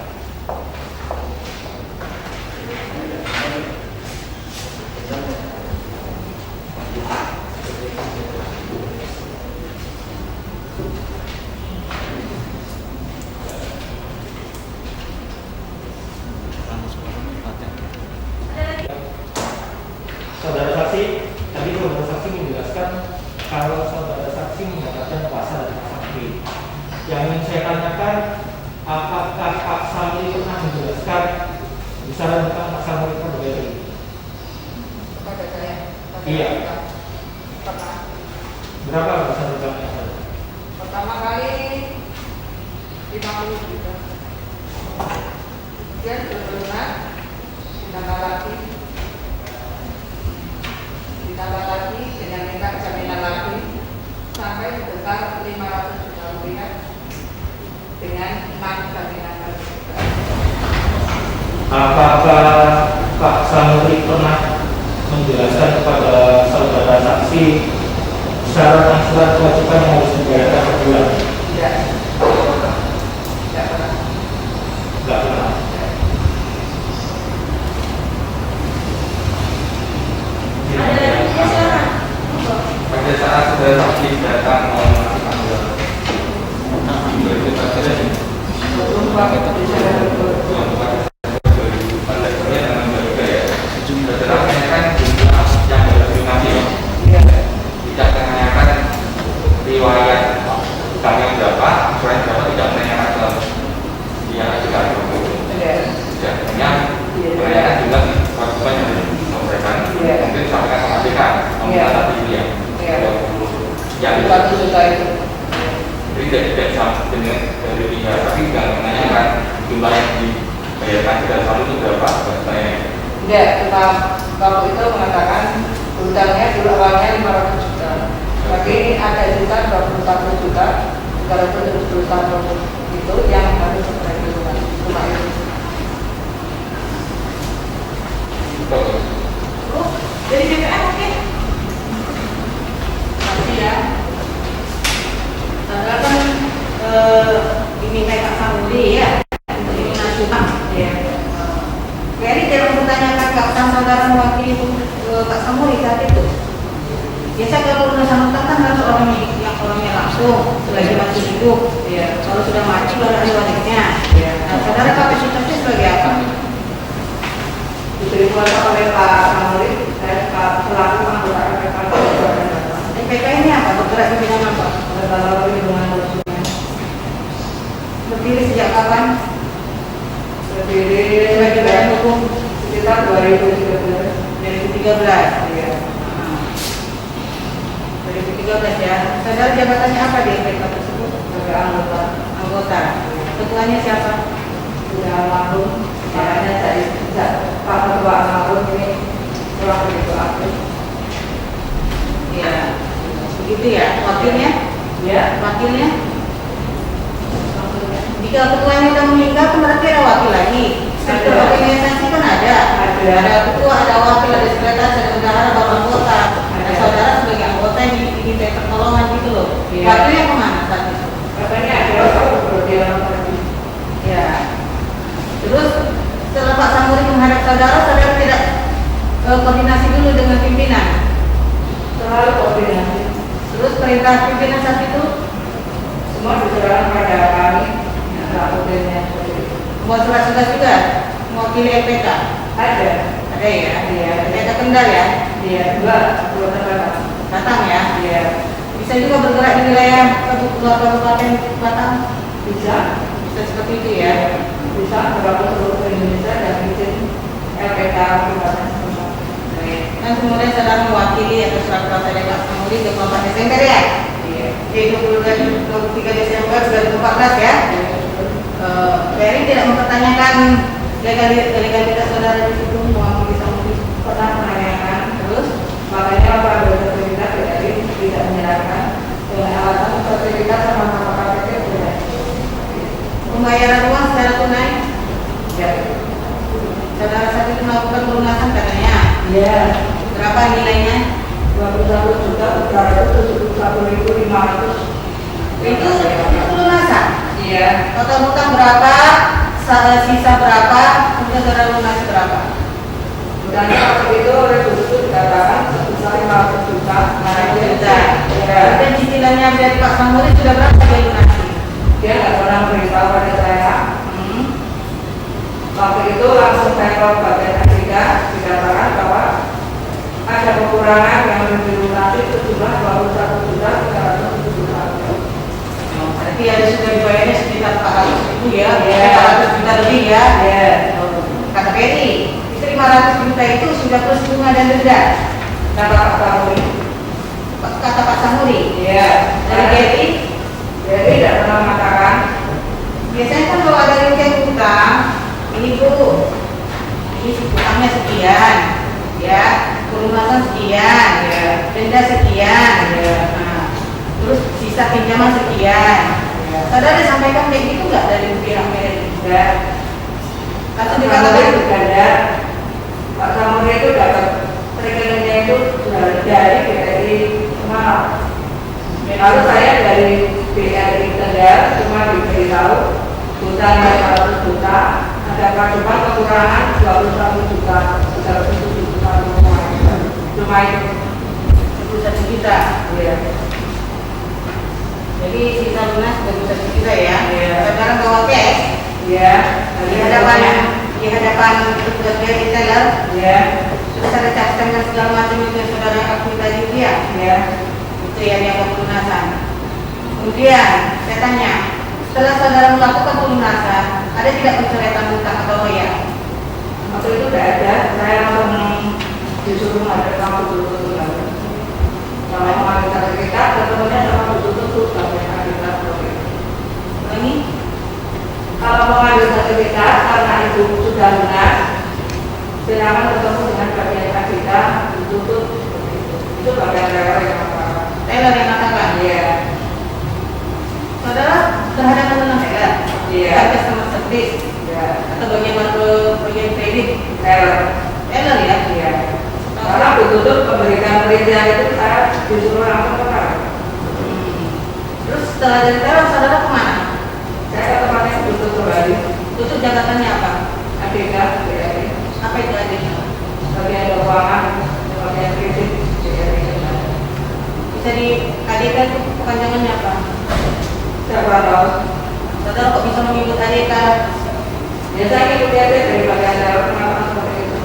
Saudara saksi, tadi saudara saksi menjelaskan kalau saudara saksi mendapatkan kuasa dari Pak Samri. Yang ingin saya tanyakan, apakah Pak Samri pernah menjelaskan besaran tentang Pak Samri itu berbeda? Kepada saya. Iya. Pernah. Berapa besaran utangnya? Pertama kali 50 juta. Kemudian berlunas ditambah lagi dengan minta jaminan lagi sampai sebesar 500 juta rupiah dengan 6 jaminan lagi. Apakah Pak Samri pernah menjelaskan kepada saudara saksi syarat kewajiban yang harus dibayarkan per bulan? Tidak. Tidak pernah. Enggak pernah. pada saat saudara saksi datang melakukan riwayat utangnya berapa, asuransi berapa tidak menanyakan dia juga tidak hanya menanyakan juga kewajiban yang disampaikan mungkin disampaikan sama BK nominal tadi dia 20 yang 1 juta itu. jadi tidak sama dengan dari dia tapi tidak menanyakan jumlah yang dibayarkan tidak selalu itu berapa saya Tidak, kita waktu itu mengatakan hutangnya dulu awalnya 500 juta. Tapi ada juga 21 juta, 300 juta itu yang harus dibayarkan cuma itu. Dari BPN mungkin Tapi ya, karena kan diminta Kak Samri ya untuk lunasi utang ya. Jadi jangan bertanyakan Kak saudara mewakili Kak Samri saat itu. Biasa kalau lunasan utang kan harus orangnya langsung selagi masih hidup. Ya. Kalau sudah mati baru ada warisnya. Ya. Nah, saudara kapasitasnya sebagai apa? diberi kuasa oleh Pak Samri, saya selaku anggota KPK. PK ini apa? Bergerak di bidang apa? Lembaga Perlindungan Konsumen. Berdiri sejak kapan? Berdiri Sebagai badan hukum sekitar 2013. 2013. Iya. 2013 ya. Saudara jabatannya apa di PK tersebut? Sebagai anggota. Ketuanya siapa? Sudah almarhum, makanya saya wakilnya. Jika ketuanya sudah meninggal, kan berarti ada wakil lagi. Struktur Ada. organisasi kan ada. Ada ketua, ada wakil, ada sekretaris, ada bendahara, bapak anggota. Ada saudara sebagai anggota yang diminta pertolongan gitu loh. Iya. Wakilnya kemana saat itu? Katanya ada satu perjalanan lagi. Ya. Terus setelah Pak Samuri menghadap saudara, saudara tidak koordinasi dulu dengan pimpinan. Selalu koordinasi. Terus perintah pimpinan saat itu Semua diserahkan pada kami. Nah, koordinasinya seperti itu. membuat surat-surat juga mewakili LPK. Ada. Ada ya? Iya. LPK Kendal ya? Dia juga perlu terbatas. Datang ya? Iya. Bisa juga bergerak di wilayah Kabupaten Batam. Bisa. Bisa seperti itu ya? Bisa berlaku seluruh Indonesia dan izin LPK Kabupaten Semarang. Dan kemudian saudara mewakili atas surat kuasa dari Pak Samuri 24 Desember ya? Iya. Di 23 Desember 2014 ya? Ferry tidak mempertanyakan legalitas saudara di situ mewakili Samuri. Pernah menanyakan, Terus makanya pada sertifikat dari tidak menyerahkan dengan alasan sertifikat sama-sama KTP sudah. pembayaran uang secara tunai, Ya. saudara saat itu melakukan pelunasan katanya. Iya. Berapa nilainya? 21.371.500. Itu pelunasan. Iya. Total hutang berapa? Sisa berapa? Kemudian saudara lunasi berapa? Udahnya waktu itu oleh Guru dikatakan sebesar 500 juta. 500 juta. Ya. Dan cicilannya dari Pak Samuri sudah berapa dia lunasi? Dia nggak pernah memberitahu pada saya. Hmm. Waktu itu langsung saya ke bagian ketiga dikatakan bahwa ada kekurangan yang dilunasi sejumlah 21.307.000. Berarti ada sudah dibayarnya sekitar 400 ribu ya? Iya. 400 juta lebih ya? Iya. Kata Ferry, itu 500 juta itu sudah plus bunga dan denda. Kata Pak Samuri. Kata Pak Samuri. Iya. Dari Ferry, Jadi tidak pernah mengatakan. biasanya kan kalau ada rincian utang, ini Bu, ini utangnya sekian, ya, pelunasan sekian, ya, denda sekian, ya, nah, terus sisa pinjaman sekian. Ya. Saudara sampaikan kayak gitu nggak dari pihak manajemen? Dan Atau Pak dikatakan Samuri itu ganda. Pak Samuri itu dapat rekeningnya itu dari BRI Semarang. Lalu saya dari BRI Tegal cuma diberitahu hutangnya 100 juta, ada cuma kekurangan 21 juta, 307 juta cuma itu. 21 juta. Iya. Jadi sisa lunas 21 juta ya. Iya. Saudara bawa cash Iya. di hadapan petugas BRI Tegal, Iya. terus ada catatan dan segala macam itu yang saudara akui tadi itu ya. Iya. Itu yang dia pelunasan. Kemudian saya tanya, setelah saudara melakukan pelunasan, ada tidak pencoretan hutang atau royal? Waktu itu tidak ada, saya langsung disuruh ada kamu dulu kalau mengambil sertifikat, ketemunya sama tutup sampai kita Ini kalau mengambil sertifikat karena itu sudah lunas, silakan ketemu dengan bagian kita ditutup itu bagian daerah yang apa? Taylor yang mengatakan, Iya. saudara terhadap pelunasan Taylor, Iya. sampai sama servis Iya. atau bagian kredit Error. Taylor ya. Iya. Karena ditutup pemberian perizinan itu saya disuruh langsung ke sana. Terus setelah dari Taylor, saudara kemana? Saya ke tempatnya tutup kembali. Tutup jabatannya apa? ADK, BRI. Apa itu adanya? Bagian keuangan, bagian kredit, BRI. Bisa di ADK itu kepanjangannya apa? Siapa tahu? Saudara kok bisa mengikut ADK? Biasanya ikut aja dari bagian daerah kenapa seperti itu.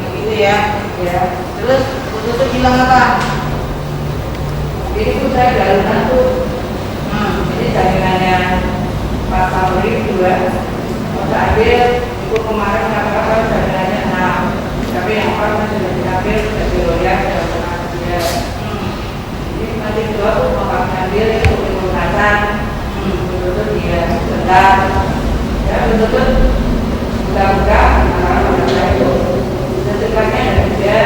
Yang gitu ya. Ya, Terus tutup bilang apa? ini pun saya dalunan tuh. Ini jaminannya Pak Samuri 2. Saya ambil, itu kemarin mengatakan jaminannya 6. Tapi yang orang sudah diambil, sudah diloyak, sudah pernah dia. Ini nanti 2 tuh mau kami ambil, itu pelunasan. Betul-betul dia bentar. Ya, betul-betul buka-buka, karena pada saya itu secepatnya dari dia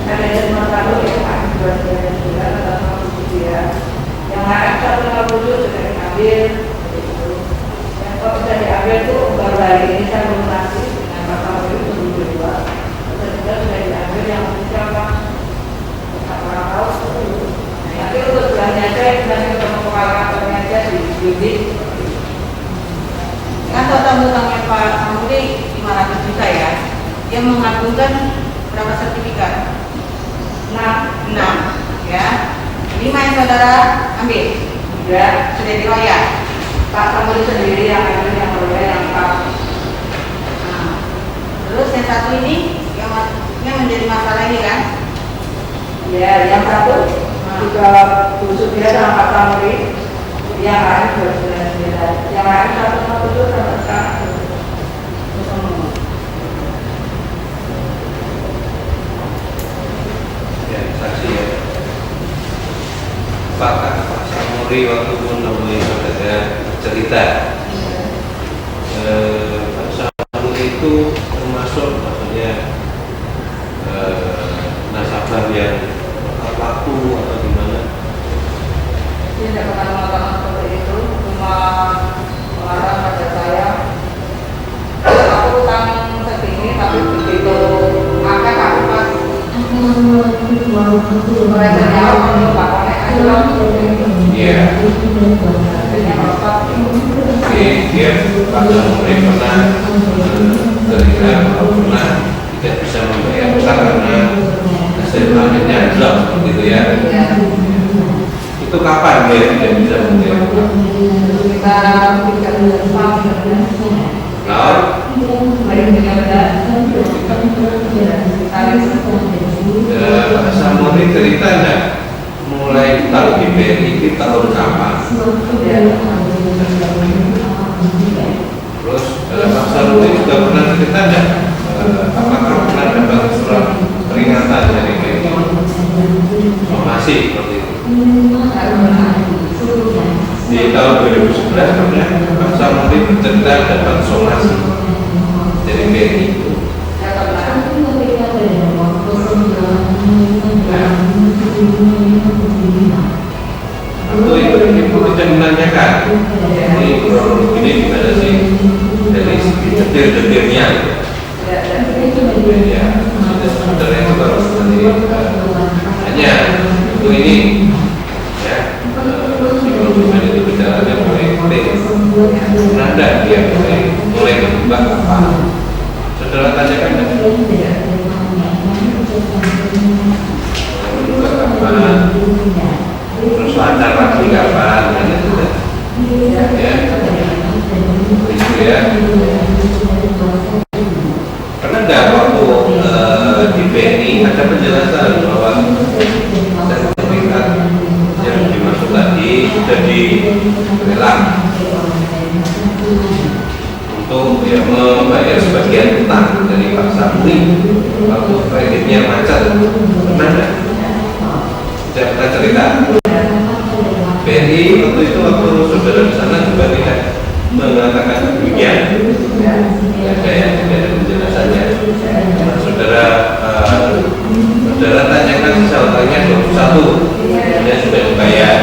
ada yang nomor 1 yang akan 2 atau dia yang HM 150 dia mengagungkan berapa sertifikat? 6 ya. 5 yang saudara ambil Ya, sudah diroyak. Pak Samuri sendiri yang ambil yang kedua yang Pak. Nah, terus yang satu ini yang menjadi masalah ini kan? Ya, yang satu juga busuk dia sama Pak Samuri. Yang lain berbeda-beda. Yang lain 157 sama sekarang. Ya, saksi ya. Apakah Pak Samuri waktu menemui saudara cerita Pak Samuri itu termasuk maksudnya nasabah yang tepat waktu atau gimana? Dia tidak pernah mengatakan seperti itu, cuma mengarah pada saya. Aku utang segini, tapi begitu akad aku pas mereka jawab, kalau Pak Konek aja langsung. Iya. Akhirnya bapak Dia Pak Samuri pernah cerita kalau pernah tidak bisa membayar besar karena hasil panennya drop gitu ya. Itu kapan dia tidak bisa membayar? kita tidak lupa Lalu Pak Samuri cerita nggak mulai tahu di BRI itu tahun kapan? Terus Pak Samuri juga pernah cerita nggak apakah pernah dapat surat peringatan dari BRI? Masih seperti itu. Di tahun 2011 pernah Pak Samuri bercerita dapat somasi dari BRI. Waktu ibu tidak menanyakan ini kronologi ini gimana sih dari segi detil-detilnya ya, sebenarnya itu harus nanti hanya itu ini ya hubungan itu berjalannya mulai nanda dia mulai berubah apa saudara tanyakan berubah kapan terus lancar lagi kapan kan itu ya itu ya karena enggak waktu di BNI ada penjelasan bahwa sertifikat yang dimaksud tadi sudah dilelang untuk ya, membayar sebagian utang dari Pak Samuri waktu kreditnya macet pernah nggak? Saya pernah cerita BNI waktu itu waktu saudara di sana juga tidak mengatakan demikian. Ada yang tidak ada penjelasannya. Saudara tanyakan sisa utangnya 21, kemudian sudah dibayar,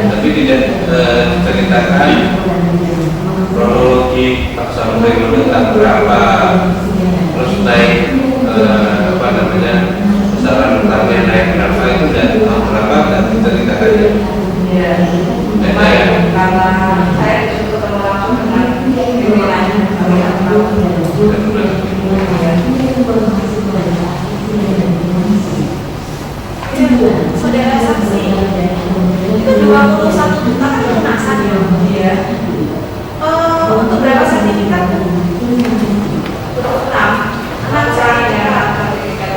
tapi tidak diceritakan kronologi Pak Samuri menentang berapa, terus naik apa namanya besaran utangnya naik berapa itu dan tahun berapa dan diceritakan ya. Karena saya disuruh ketemu langsung dengan pimpinannya, Saudara saksi itu 21 juta kan lunasan ya. Untuk berapa sertifikat? Untuk 6 ya.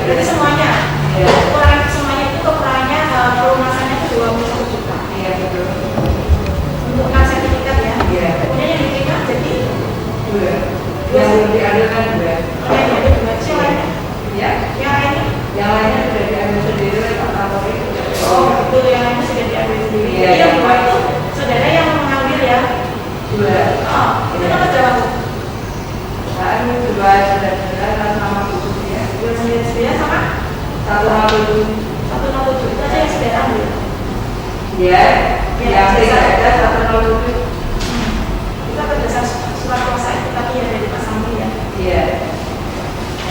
Berarti semuanya ukuran semuanya itu ukurannya pelunasannya itu 21 juta. Iya betul. Untuk 6 sertifikat ya. Iya. Kemudian yang diterima jadi Yang diadakan juga. yang ada dua yang lainnya. Ya, Yang lainnya yang lainnya sudah diambil sendiri oleh Pak Kapolri. itu yang lainnya sudah diambil sendiri. Iya. Jadi yang dua itu saudara yang mengambil ya. Dua. Itu nama jawab. Nah, ini dua sudah atas nama khusus ya. Dua sendiri sama 167. 167 itu aja yang saudara ambil. Ya, yang tidak ada 167. Kita berdasar surat kuasa itu tapi ya dari Pak Samuri ya. Iya.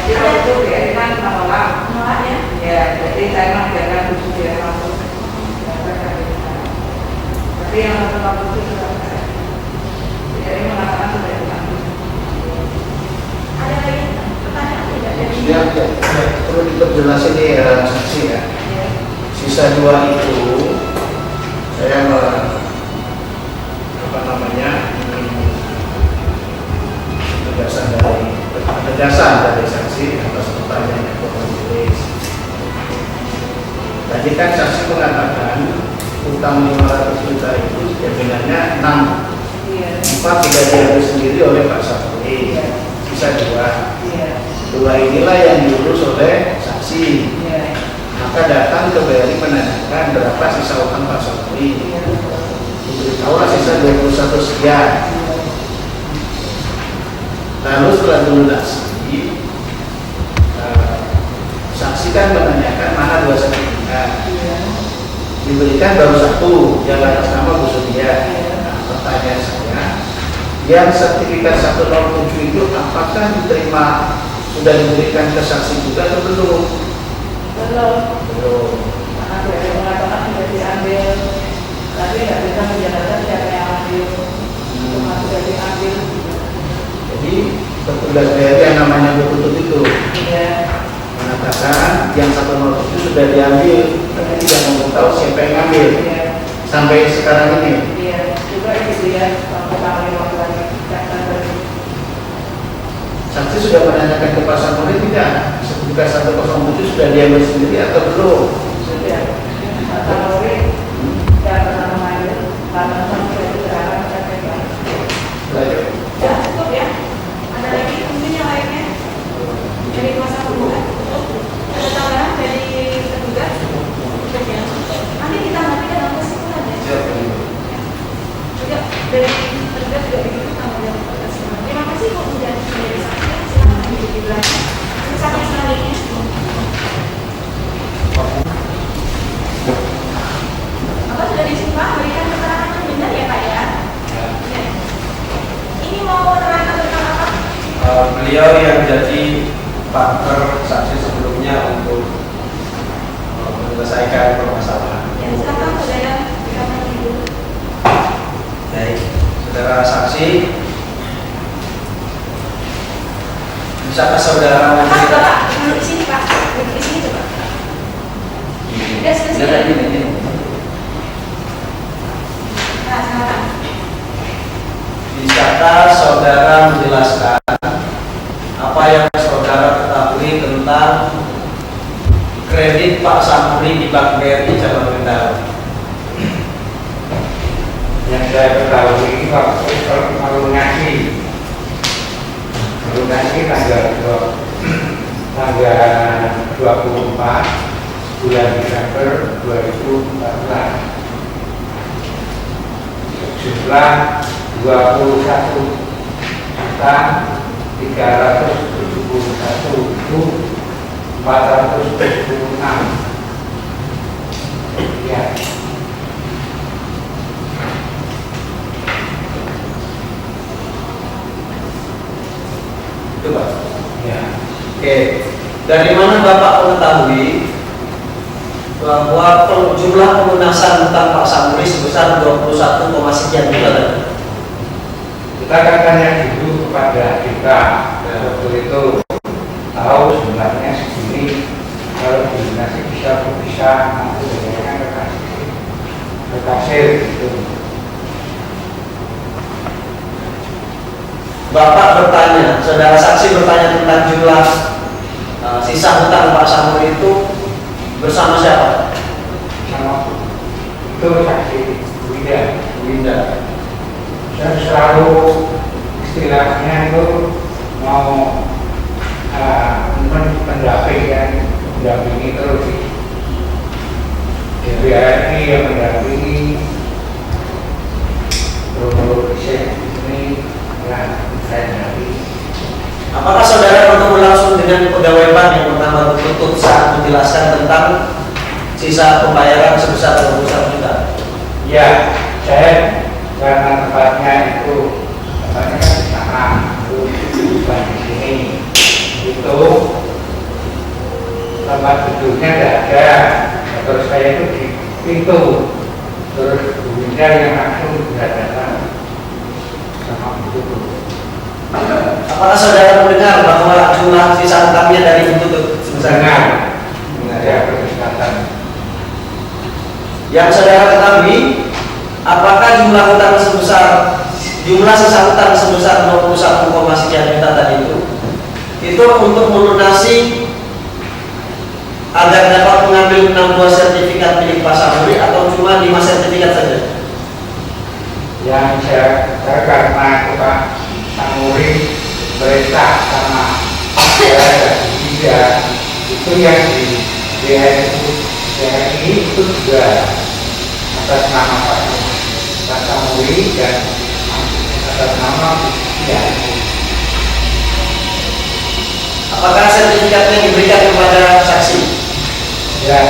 Jadi kalau itu BRI kan menolak. Menolak ya. Ya, jadi saya mengajarkan khusus dia langsung. Tapi yang 167 sudah ada. BRI mengatakan sudah diambil. Ada lagi pertanyaan tidak dari Ya, perlu diperjelas ini saksi ya. Sisa 2 itu saya penegasan dari saksi atas pertanyaan yang majelis. Tadi kan saksi mengatakan utang 500 juta itu jaminannya 4 tidak diambil sendiri oleh Pak Sapuri, sisa 2 inilah yang diurus oleh saksi. Maka datang ke BRI menanyakan berapa sisa utang Pak Sapuri, diberitahulah sisa 21 sekian. Lalu setelah dilunasi, saksi kan menanyakan mana 2 sertifikat. Diberikan baru 1 yang atas nama Bu Sudia. Pertanyaan saya, yang sertifikat 107 itu apakah diterima sudah diberikan ke saksi juga atau belum? Belum. Karena BRI mengatakan sudah diambil, tapi nggak bisa menjelaskan siapa yang ambil. Cuma sudah diambil. Jadi petugas BRI yang namanya Bu Putut itu mengatakan yang 107 itu sudah diambil, tapi tidak memberitahu siapa yang ngambil sampai sekarang ini. Juga itu dia pertama lagi. Saksi sudah menanyakan ke Pak Sapuri tidak? Sertifikat 107 sudah diambil sendiri atau belum? Sudah. Pak Sapuri tidak pernah mengambil karena sudah diserahkan ke KPK. Ya, cukup ya. Ada lagi mungkin yang lainnya dari kuasa penggugat? Ada tambahan dari tergugat? Cukup ya. Nanti kita matikan dalam kesimpulan ya. Juga dari tergugat juga begitu tambah dalam kesimpulan. Terima kasih Bu sudah dari saksi. Silakan duduk di belakang. Saksi selanjutnya. Apa sudah disumpah berikan keterangan yang benar ya Pak ya? Ya. Ini mau menerangkan tentang apa? Beliau yang jadi partner saksi sebelumnya untuk menyelesaikan permasalahan. Ya, silakan saudara dikatakan dulu. Baik, saudara saksi, bisakah saudara Pak, memberikan? Bapak, duduk di sini Pak. Duduk di sini coba. Udah sini. Nah, silakan. Bisakah saudara menjelaskan apa yang saudara ketahui tentang kredit Pak Sapuri di Bank BRI Cabang Kendal? Yang saya ketahui waktu melunasi tanggal 24 bulan Desember 2014 jumlah 21.371.476 ya. Itu Pak. Ya. Oke, dari mana Bapak mengetahui bahwa jumlah pelunasan utang Pak Sapuri sebesar 21, sekian juta tadi? Kita akan tanya dulu kepada kita waktu itu tahu sebenarnya segini, kalau dilunasi bisa nanti bagaimana ke kasir gitu. Bapak bertanya, saudara saksi bertanya tentang jumlah sisa hutang Pak Sapuri itu bersama siapa? Sama itu saksi Winda. saya selalu istilahnya itu mau mendampingi terus BRI yang mendampingi terus ini yang saya dampingi. Apakah saudara bertemu langsung dengan pegawai bank yang bernama Tutut saat menjelaskan tentang sisa pembayaran sebesar 21 juta? Ya, saya karena tempatnya kan di sana, bukan di sini. Itu tempat duduknya tidak ada. Terus saya itu di pintu, terus Bu Winda yang langsung sudah datang sama Bu Tutut. Apakah saudara mendengar bahwa jumlah sisa hutangnya dari Benar. Ya, persyaratan. Yang saudara ketahui, apakah jumlah sisa hutang sebesar 21, sekian juta tadi itu untuk melunasi agar dapat mengambil 6 buah sertifikat milik Pak Samuri atau cuma 5 sertifikat saja? Yang saya karena Pak Samuri perintah sama saya tidak itu yang di BRI itu juga atas nama Pak Samuri dan atas nama ya. Apakah sertifikatnya diberikan kepada saksi? Ya.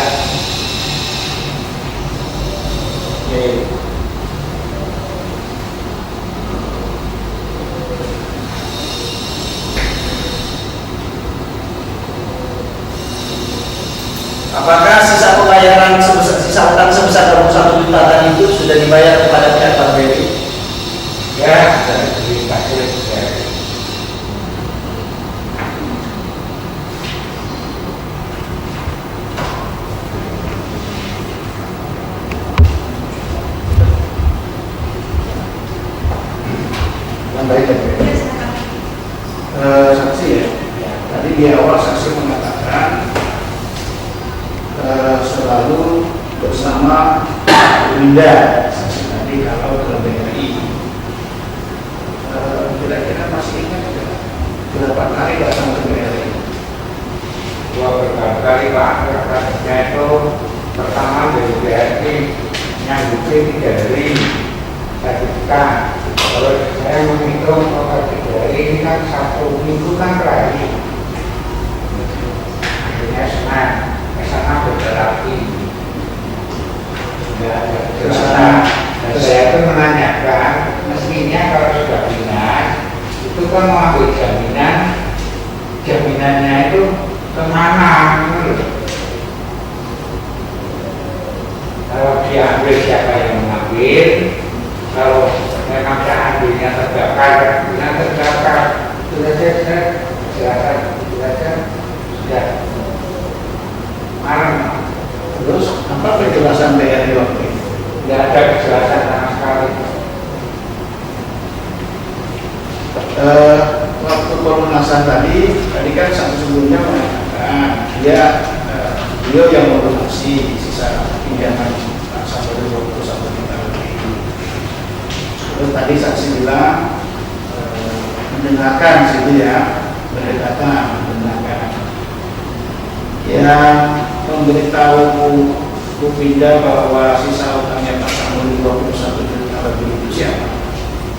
Oke. Apakah sisa hutang sebesar 21 juta tadi itu sudah dibayar kepada pihak Bank BRI? Ya, sudah dikasih ya. Yang baik ya. Saksi ya. Tadi di awal saksi mengatakan selalu bersama Winda saksi tadi kalau ke BRI. Kira-kira masih ingat tidak? Berapa kali datang ke BRI? Dua berkali Pak, berkalinya itu pertama dari BRI nyanggupi 3 hari sertifikat. Terus saya menghitung kalau 3 hari ini kan 1 minggu kan terakhir. Akhirnya Senin, sana berarti sudah ada kejelasan. Dan saya itu menanyakan, mestinya kalau sudah pindah itu kan mau ambil jaminannya itu kemana gitu. Kalau diambil siapa yang mengambil, kalau memang saya ambilnya terbakar, sudah saya jelaskan, sudah malam. Terus apa penjelasan BRI waktu itu? Tidak ada kejelasan sama sekali. Waktu pelunasan tadi kan sebelumnya mengatakan beliau yang melunasi sisa pinjaman sampai 21 juta lebih. Terus tadi saksi bilang mendengarkan situ ya, berdekatan mendengarkan. Yang memberitahu Bu Pinda bahwa sisa utangnya Pak Samuri 21 juta lebih itu siapa?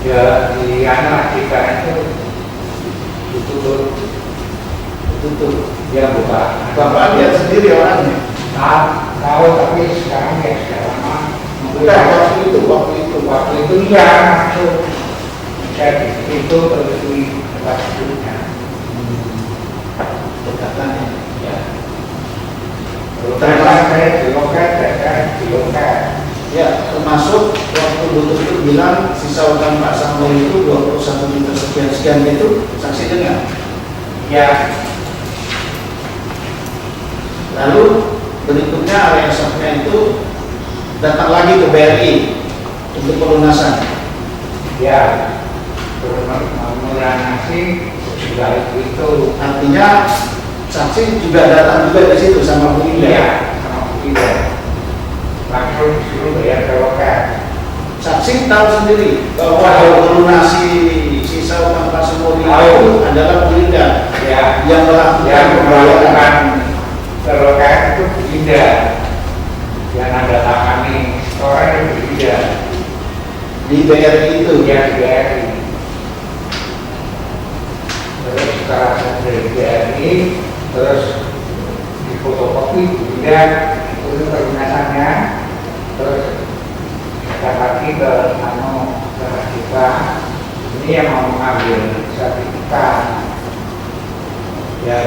Ya di anak kita itu ditutup dia buka. Bapak lihat sendiri orangnya. Tahu tapi sekarang ya sudah lama. Bukan waktu itu ya masuk. Saya itu terus di tempat tidurnya. Dekatannya. Ya. Terus saya di loket. Ya, termasuk waktu Bu itu bilang sisa utang Pak Samuri itu 21 juta sekian itu saksi dengar. Ya. Lalu berikutnya area esoknya itu datang lagi ke BRI untuk pelunasan. Ya. Terus melunasi sudah itu. Artinya saksi juga datang juga di situ sama Bu Indah. Iya, sama Bu Indah. Langsung disuruh bayar ke loket. Saksi tahu sendiri bahwa melunasi sisa utang Pak Samuri itu adalah Bu Indah Ya, yang melakukan pembayaran ke loket itu Bu Indah yang ada tangani orang itu Bu Indah di BRI itu. Ya di BRI. Terus setelah dari BRI terus difotokopi Bu Indah itu pelunasannya. Terus kita lagi ke kita ini yang mau mengambil sertifikat ya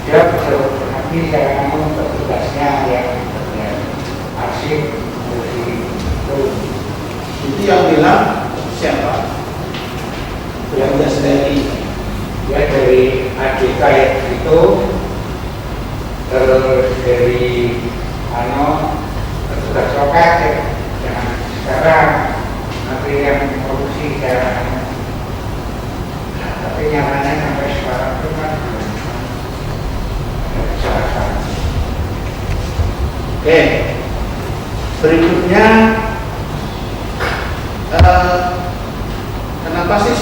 dia betul nanti saya mau petugasnya yang arsip Itu yang bilang siapa? Yang sudah dari ya dari AJK itu terus dari petugas loket jangan sekarang nanti yang korupsi saya tapi nyatanya sampai sekarang itu kan ada kejahatan. Oke, berikutnya kenapa sih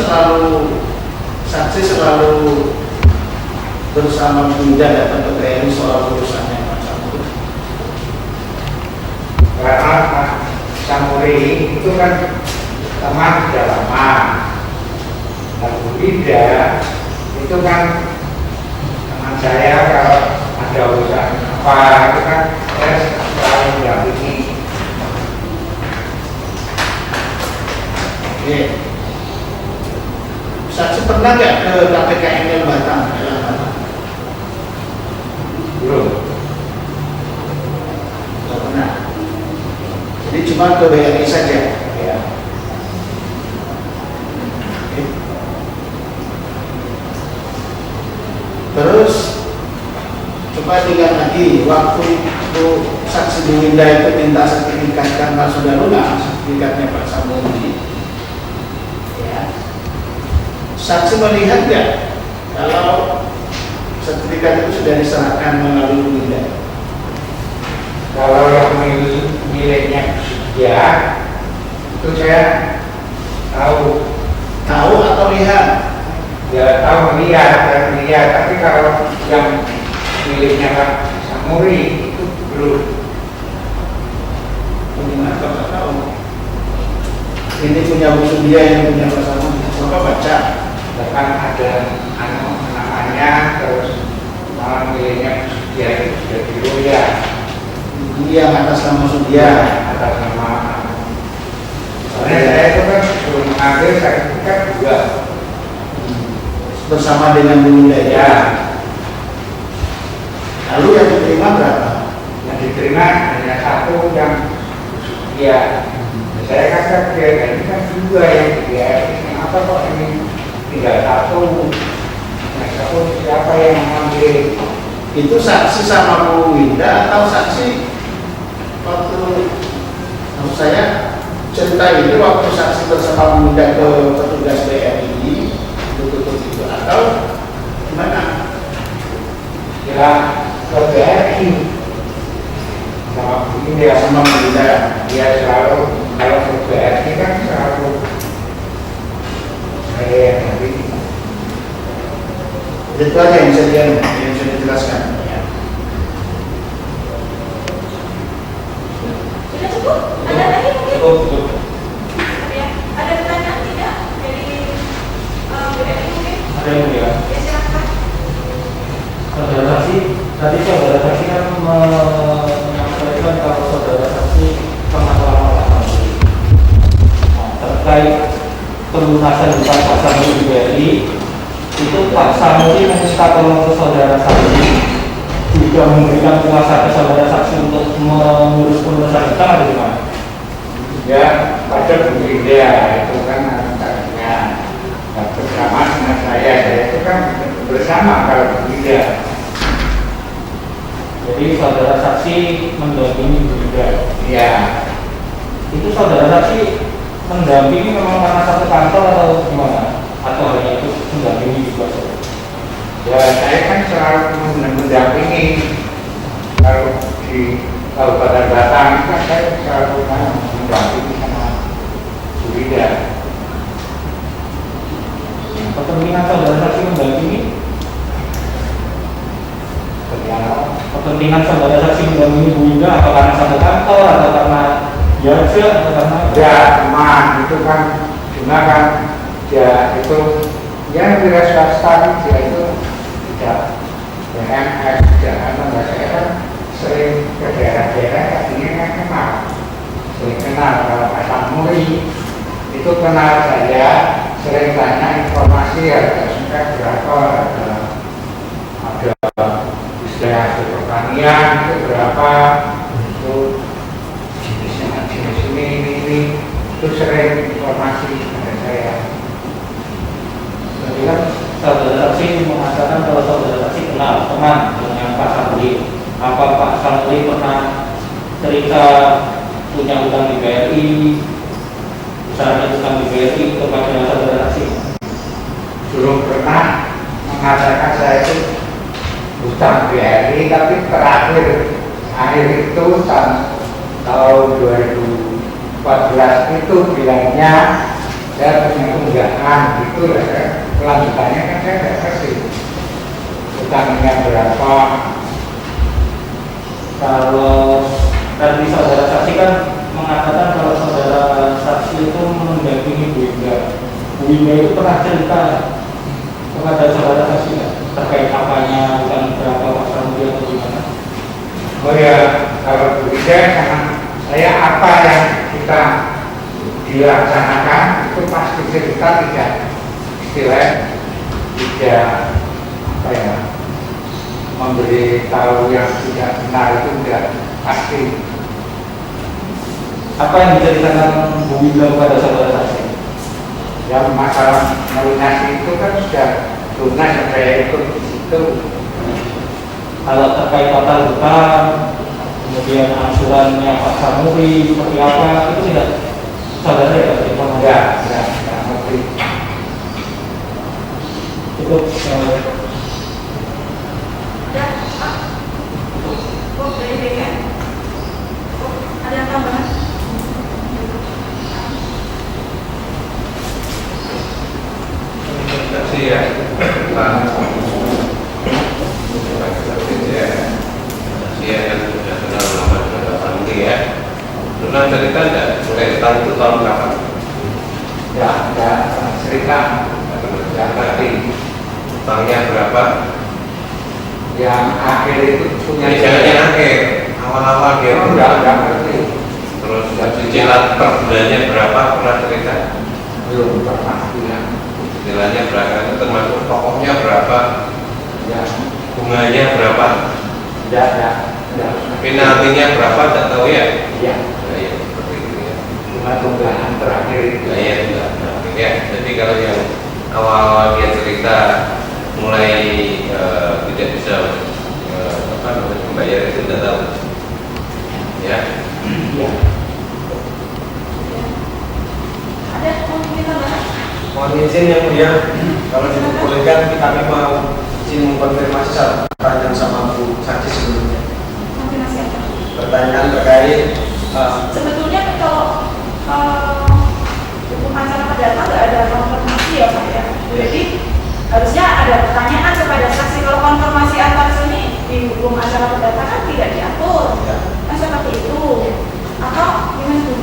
saksi selalu bersama Bunda datang ke TNI soal urusannya Pak Samuri? Karena Pak Samuri itu kan teman sudah lama. Dan Bu Ida itu kan teman saya, kalau ada urusan apa itu kan saya selalu mendampingi. Oke. Saksi pernah nggak ke KPKNL Batam? Belum. Nggak pernah. Jadi cuma ke BRI saja. Ya. Oke. Terus coba ingat lagi waktu itu saksi Winda itu minta sertifikat karena sudah lunas sertifikatnya Pak Samuri. Ya. Saksi melihat nggak kalau sertifikat itu sudah diserahkan melalui Winda? Kalau yang miliknya ya itu saya tahu atau lihat? ya tahu lihat, tapi kalau yang miliknya Pak Samuri itu belum. Bagaimana Bapak tahu? Ini punya musuh dia yang punya Pak Samuri. Bapak baca. Bahkan ada namanya, terus malah miliknya dia itu sudah diroyak. Dia atas nama Sudia. Atas nama. Soalnya saya itu kan belum mengambil sertifikat juga. Bersama dengan Winda ya. Lalu yang diterima berapa? Yang diterima hanya satu yang dia. Saya kata dia ini kan dua yang dia. Kenapa kok ini tinggal satu? Nah, satu siapa yang mengambil? Itu saksi sama Bu Winda atau saksi waktu maksud saya cerita ini waktu saksi bersama Bu Winda ke petugas BRI tutup itu atau gimana? Ya ke BRI sama begini ya, Sama Bu Winda. dia selalu kalau ke BRI kan selalu saya dari Itu aja yang bisa dijelaskan. Ya. Sudah cukup? Ada lagi mungkin? Cukup. Ada pertanyaan tidak dari BRI mungkin? Ada yang mulia. Ya silakan. Saudara saksi, tadi saudara saksi kan menyampaikan kalau saudara saksi pernah lama Pak Samuri. Terkait pelunasan hutang Pak Samuri di BRI, itu Pak Samuri meminta tolong ke saudara saksi, juga memberikan kuasa ke saudara saksi untuk mengurus pelunasan hutang atau gimana? ya pada begini dia itu kan antaranya bersama dengan saya itu kan bersama kalau tidak. Jadi saudara saksi mendampingi juga. Ya, Itu saudara saksi mendampingi memang karena satu kantor atau gimana? Atau hanya itu mendampingi juga? ya saya kan selalu mendampingi kalau di Kabupaten Batam kan saya selalu mendampingi sama Bu Ida. Kepentingan saudara saksi mendampingi? Kepentingan saudara saksi mendampingi Bu Ida apa karena satu kantor atau karena biasa atau karena Ya teman itu kan cuma kan ya itu ya wira swasta dia itu tidak BMS tidak saya kan sering ke daerah-daerah artinya kan kenal, sering kenal. Kalau Pak Samuri itu kenal saya, sering tanya informasi harga sekarang berapa, ada istilah pertanian itu berapa, itu jenis ini itu sering informasi pada saya. Jadi kan saudara saksi mengatakan kalau saudara saksi kenal teman dengan Pak Samuri. Apa Pak Samuli pernah cerita punya utang di BRI, usahanya utang di BRI kepada saudara saksi? Belum pernah mengatakan saya itu hutang BRI, tapi terakhir akhir itu tahun 2014 itu bilangnya saya punya tunggakan gitu ya. Kelanjutannya kan saya nggak kasih hutangnya berapa. Kalau tadi saudara saksi kan mengatakan kalau saudara saksi itu mendampingi Bu Indah. Bu Indah itu pernah cerita kepada saudara saksi nggak terkait apanya, bukan berapa Pak Samuli atau gimana? Oh ya, kalau begitu saya apa yang kita dilaksanakan itu pasti kita tidak apa ya, memberi tahu yang tidak benar itu tidak pasti. Apa yang diceritakan Bu Indah kepada saudara saksi? Yang masalah melunasi itu kan sudah lunas yang saya ikut di situ. Kalau terkait total hutang, kemudian angsurannya Pak Samuli seperti apa, itu tidak saudara ya Pak? Enggak ngerti. Cukup. Ada yang tambahan? Saksi ya, saksi ya kan sudah kenal lama dengan Pak Samuli ya. Pernah cerita enggak mulai utang itu tahun berapa? Ya cerita yang tadi Utangnya berapa? yang akhir itu punya Jangan yang akhir, awal-awal dia enggak ngerti. Terus cicilan per bulannya berapa? Pernah cerita? Belum pernah bilang. Cicilannya berapa? Itu termasuk pokoknya berapa? Ya Bunganya berapa? Penaltinya berapa? Tidak tahu ya? Ya Nah, ya seperti itu ya. cuma tunggakan terakhir itu. Nah, ya sudah. Nah, ya. Jadi kalau yang awal dia cerita mulai tidak bisa membayar itu tidak tahu. Ya. Ya. Ada mungkin tambahan? Mohon izin yang mulia, kalau diperbolehkan kami mau izin mengkonfirmasi satu pertanyaan sama Bu Saksi sebelumnya. Mungkin masih ada. Pertanyaan terkait Sebetulnya kalau hukum acara perdata nggak ada konfirmasi ya Pak ya. Jadi harusnya ada pertanyaan kepada saksi. Kalau konfirmasi antar sini di hukum acara perdata kan tidak diatur. Ya. Kan seperti itu. Atau gimana tuh?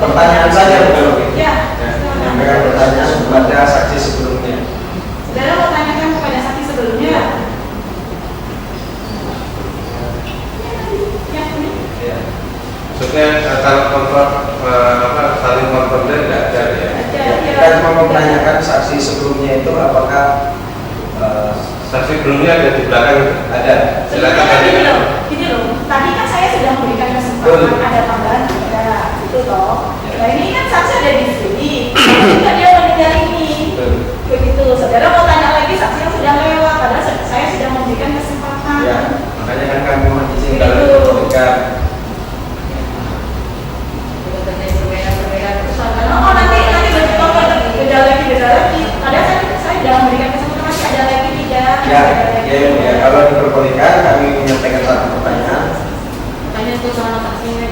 pertanyaan saja betul. Ya. Menyampaikan pertanyaan kepada saksi sebelumnya. Saudara mau tanyakan kepada saksi sebelumnya. Ya, ini. Ya. Maksudnya kalau kontrol saling kontrolnya tidak ada ya? Kita cuma mempertanyakan saksi sebelumnya itu apakah Saksi sebelumnya ada di belakang ada. Silakan Sebenarnya gini tanya. loh, gini loh. Tadi kan saya sudah memberikan kesempatan Betul. ada tambahan juga, itu toh. Nah ini kan saksi ada di sini, juga dia mendengar ini. Betul. Begitu. Saudara mau tanya lagi saksi yang sudah lewat, padahal saya sudah memberikan kesempatan. ya, makanya kan kami mohon izin Begitu. kalau diberikan. Oh nanti beda lagi. Padahal saya sudah memberikan kesempatan masih ada lagi tidak? Ya, kalau diperbolehkan kami menyampaikan satu pertanyaan. Tanya itu sama saksinya.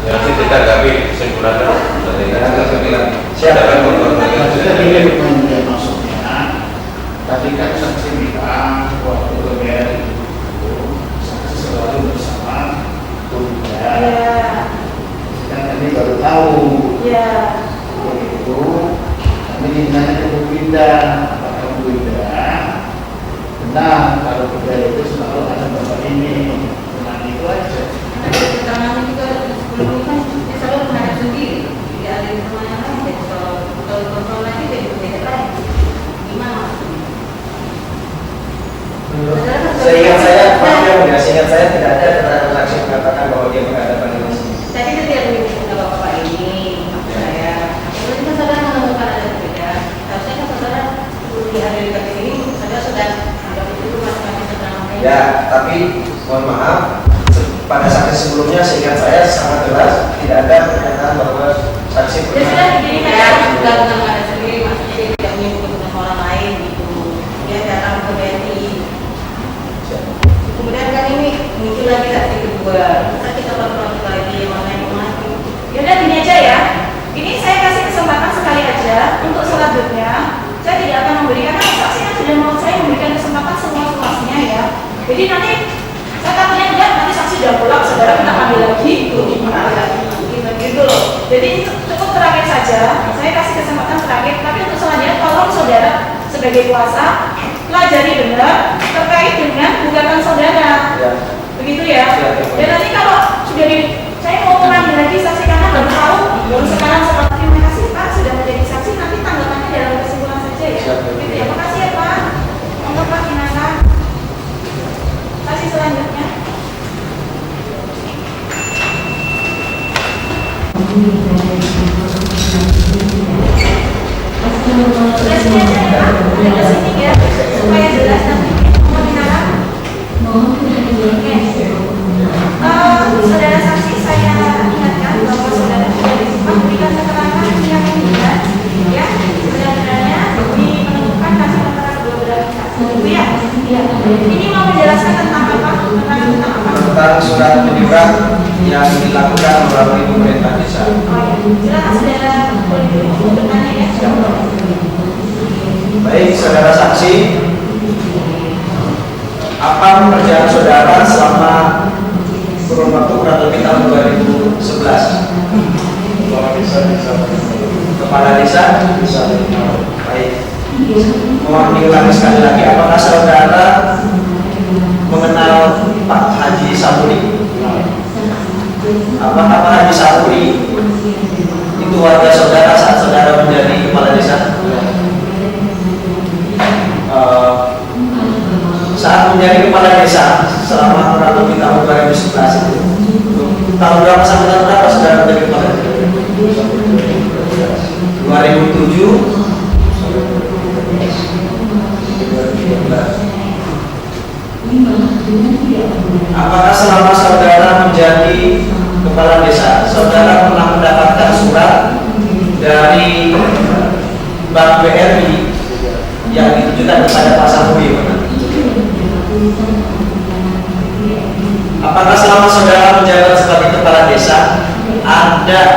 Ya, nanti kita gapi kesimpulan dulu. Siapa? Maksudnya ini maksudnya tadi kan saksi bilang waktu ke BRI itu saksi selalu bersama Bunda. Iya. Dan kami baru tahu Iya. itu kami ditanya ke Bu Winda, apakah Bu Winda benar kalau ke BRI itu selalu ada bapak ini, cuma itu aja. Keterangan juga sebelum kan dia selalu menghadap sendiri, tidak ada di rumah yang lain. Jadi kalau kontrol lagi jadi berbeda lain. Gimana? Seingat saya tidak ada keterangan saksi mengatakan bahwa dia berhadapan dengan sini. Tadi itu dia punya bapak ini, maksud saya. Kalau kita saudara menemukan ada berbeda, harusnya kan saudara perlu dihadiri ke sini, saudara sudah Ya, tapi mohon maaf, pada saksi sebelumnya seingat saya sangat jelas tidak ada pernyataan bahwa saksi Ya sudah pernah. begini kan bukan tentang ada sendiri, maksudnya dia tidak menyebut tentang orang lain gitu. Dia datang ke BRI. Kemudian kan ini muncul lagi saksi kedua. Kita perlu lagi mana yang mati. Ya udah gini aja ya. Ini saya kasih kesempatan sekali aja untuk selanjutnya. Saya tidak akan memberikan saksi yang sudah mau saya memberikan kesempatan semua-semuanya ya. Jadi nanti saya takutnya enggak nanti saksi sudah pulang, saudara kita panggil lagi, gimana lagi, gitu loh. Jadi cukup terakhir saja. Saya kasih kesempatan terakhir. Tapi untuk selanjutnya tolong saudara sebagai kuasa pelajari benar terkait dengan gugatan saudara. Ya. Begitu ya. Dan nanti kalau sudah saya mau mengambil lagi saksi karena baru tahu, baru sekarang setelah terima kasih Pak sudah menjadi saksi, nanti tanggapannya dalam kesimpulan saja ya. Gitu ya. Makasih ya Pak. Monggo Pak Kinasa. Kasih selanjutnya. Sudah sini aja ya Pak. Sudah sini ya. Supaya jelas nanti. Mau Kinasa? Oke. Saudara saksi saya ingatkan bahwa saudara sudah disimpan memberikan keterangan yang benar ya sebenarnya menemukan kasus antara kedua belah pihak. Ya. Ini mau menjelaskan tentang apa? Tentang apa? Tentang surat menyurat yang dilakukan melalui pemerintah desa. Oh ya, silakan saudara boleh bertanya ya. Baik, saudara saksi, apa pekerjaan saudara selama kurun waktu kurang lebih tahun 2011? Kepala desa. Baik. Mohon diulangi sekali lagi, apakah saudara mengenal Pak Haji Samuri? Apakah Pak Haji Samuri itu warga saudara saat saudara menjadi kepala desa? Saat menjadi kepala desa selama kurang lebih tahun 2011 itu, tahun berapa sampai tahun berapa saudara menjadi kepala desa? 2007 Apakah selama saudara menjadi kepala desa, saudara pernah mendapatkan surat dari Bank BRI yang ditujukan kepada Pak Samuri? Apakah selama saudara menjabat sebagai kepala desa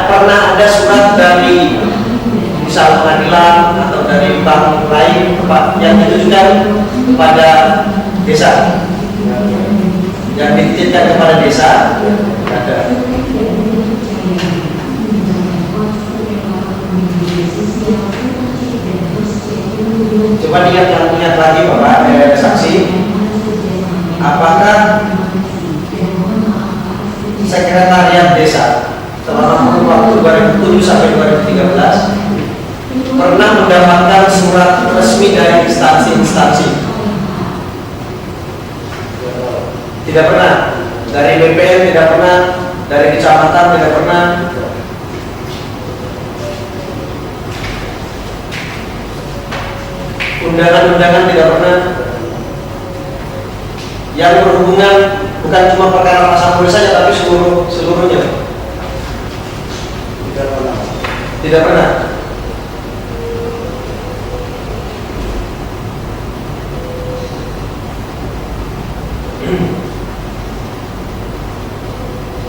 pernah ada surat dari misal pengadilan atau dari bank lain yang ditujukan kepada desa, yang dititipkan kepada desa? Ada. Coba ingat lagi Bapak saksi, apakah sekretariat desa selama kurun waktu 2007 sampai 2013 pernah mendapatkan surat resmi dari instansi-instansi? Tidak pernah. Dari BPN tidak pernah, dari kecamatan tidak pernah. Undangan-undangan tidak pernah. Yang berhubungan bukan cuma perkara Pak Samuri saja, tapi seluruhnya. Tidak pernah.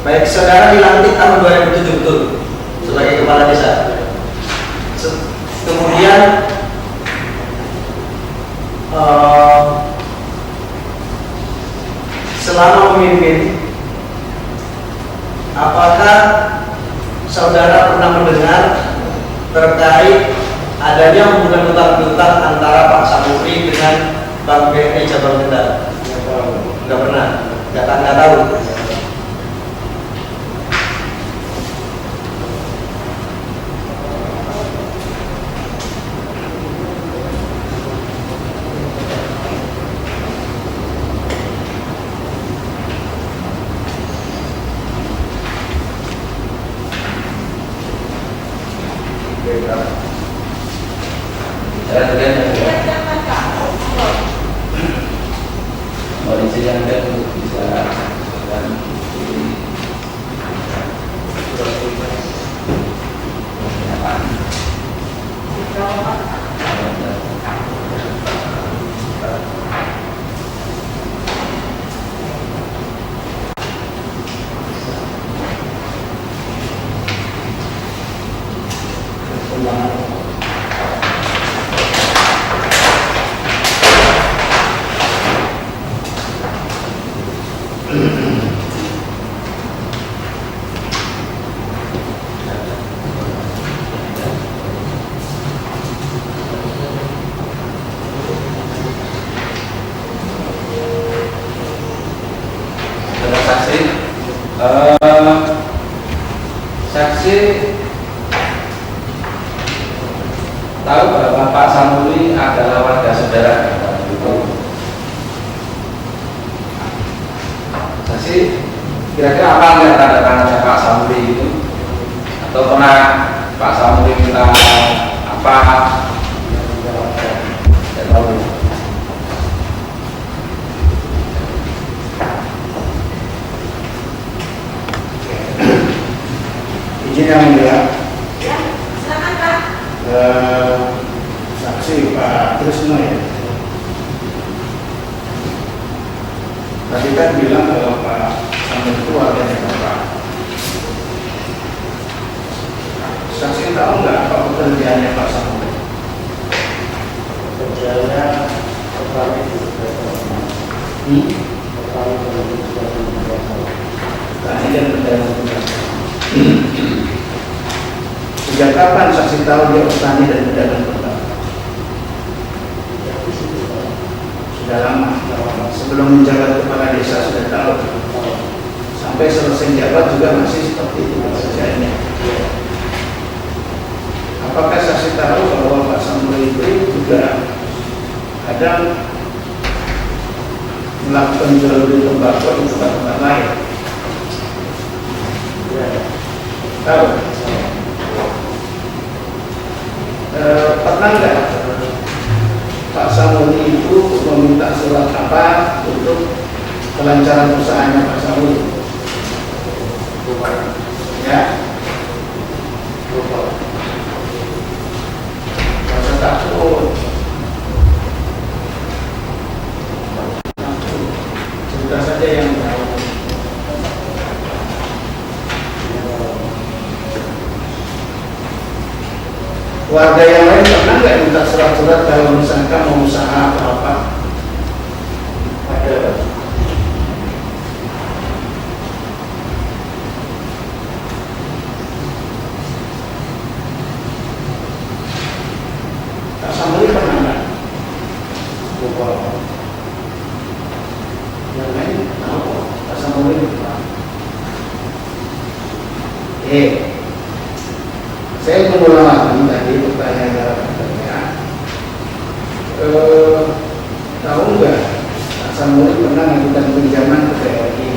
Baik, saudara dilantik tahun 2007 betul sebagai kepala desa. Kemudian selama memimpin, apakah saudara pernah mendengar terkait adanya hubungan utang-piutang antara Pak Samuri dengan Bank BRI Cabang Kendal? Tidak pernah, nggak tahu. Mau izin yang Kira-kira apa nggak tanda tangannya Pak Samuri itu? Atau pernah Pak Samuri minta apa? Tidak tahu. Izin yang mulia, Ya, silakan Pak. saksi Pak Trisno ya. Tadi kan bilang kalau Pak Samuri itu warganya Bapak. Saksi tahu nggak apa pekerjaannya Pak Samuri? Pekerjaannya petani Tadi dan pedagang. Sejak kapan saksi tahu dia petani dan pedagang petani? Sudah lama. Sebelum menjabat kepala desa sudah tahu. Sampai selesai jabat juga masih seperti itu pekerjaannya. Apakah saksi tahu bahwa Pak Samuri itu juga kadang melakukan jual beli tembakau di tempat-tempat lain? Tahu? Pernah nggak Pak Samuri itu meminta surat apa untuk kelancaran usahanya Pak Samuri? Ya? Rasa takut. Cerita saja yang tahu. Warga yang lain pernah nggak minta surat-surat kalau misalkan mau usaha atau apa? Ada. Pak Samuri pernah nggak? Lupa. Yang lain tahu Pak Samuri lupa. Saya mengulang tadi pertanyaan katanya. Tahu nggak Pak Samuri pernah mengajukan pinjaman ke BRI?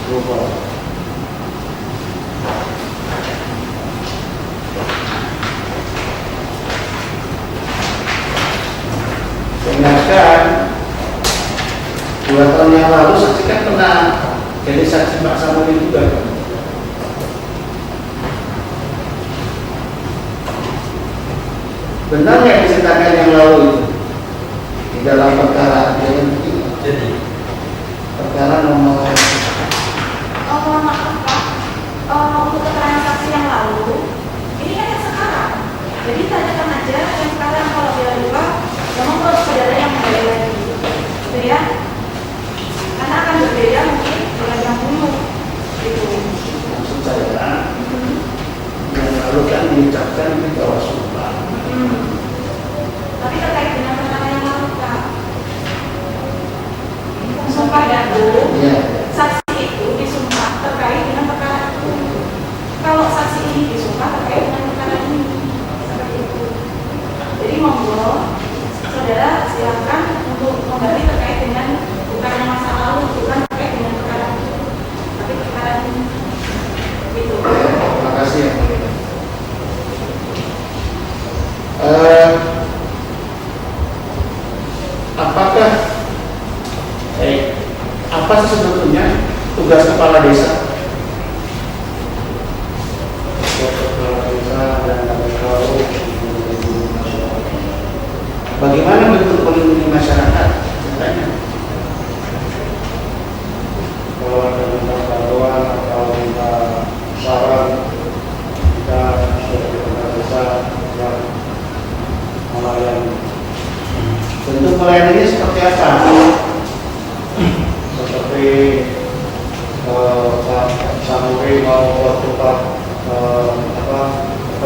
Lupa. Ingatkan 2 tahun yang lalu saksi kan pernah jadi saksi Pak Samuri juga kan? Benar nggak diceritakan yang lalu itu di dalam perkara jadi perkara nomor Mohon maaf Pak, untuk keterangan saksi yang lalu, ini kan yang sekarang. Jadi tanyakan aja yang sekarang, kalau dia lupa, memang kalau saudara yang kembali lagi, gitu ya. Karena akan berbeda mungkin dengan yang dulu, gitu. maksud saya yang lalu kan diucapkan di bawah sumpah. Tapi terkait dengan perkara yang lalu Pak, sumpah dahulu, Iya. saksi itu disumpah terkait dengan perkara itu. Kalau saksi ini disumpah terkait dengan perkara ini, seperti itu. Jadi monggo saudara silakan untuk kembali terkait dengan bukan yang masa lalu, bukan terkait dengan perkara itu, tapi perkara ini. Gitu. Terima kasih ya. Apakah apa sih sebetulnya tugas kepala desa? Bagaimana bentuk melindungi masyarakat? Ceritanya. kalau ada minta bantuan atau minta saran, kita sebagai kepala desa yang melayani. Bentuk pelayanannya seperti apa? Seperti Pak Samuri mau bertukar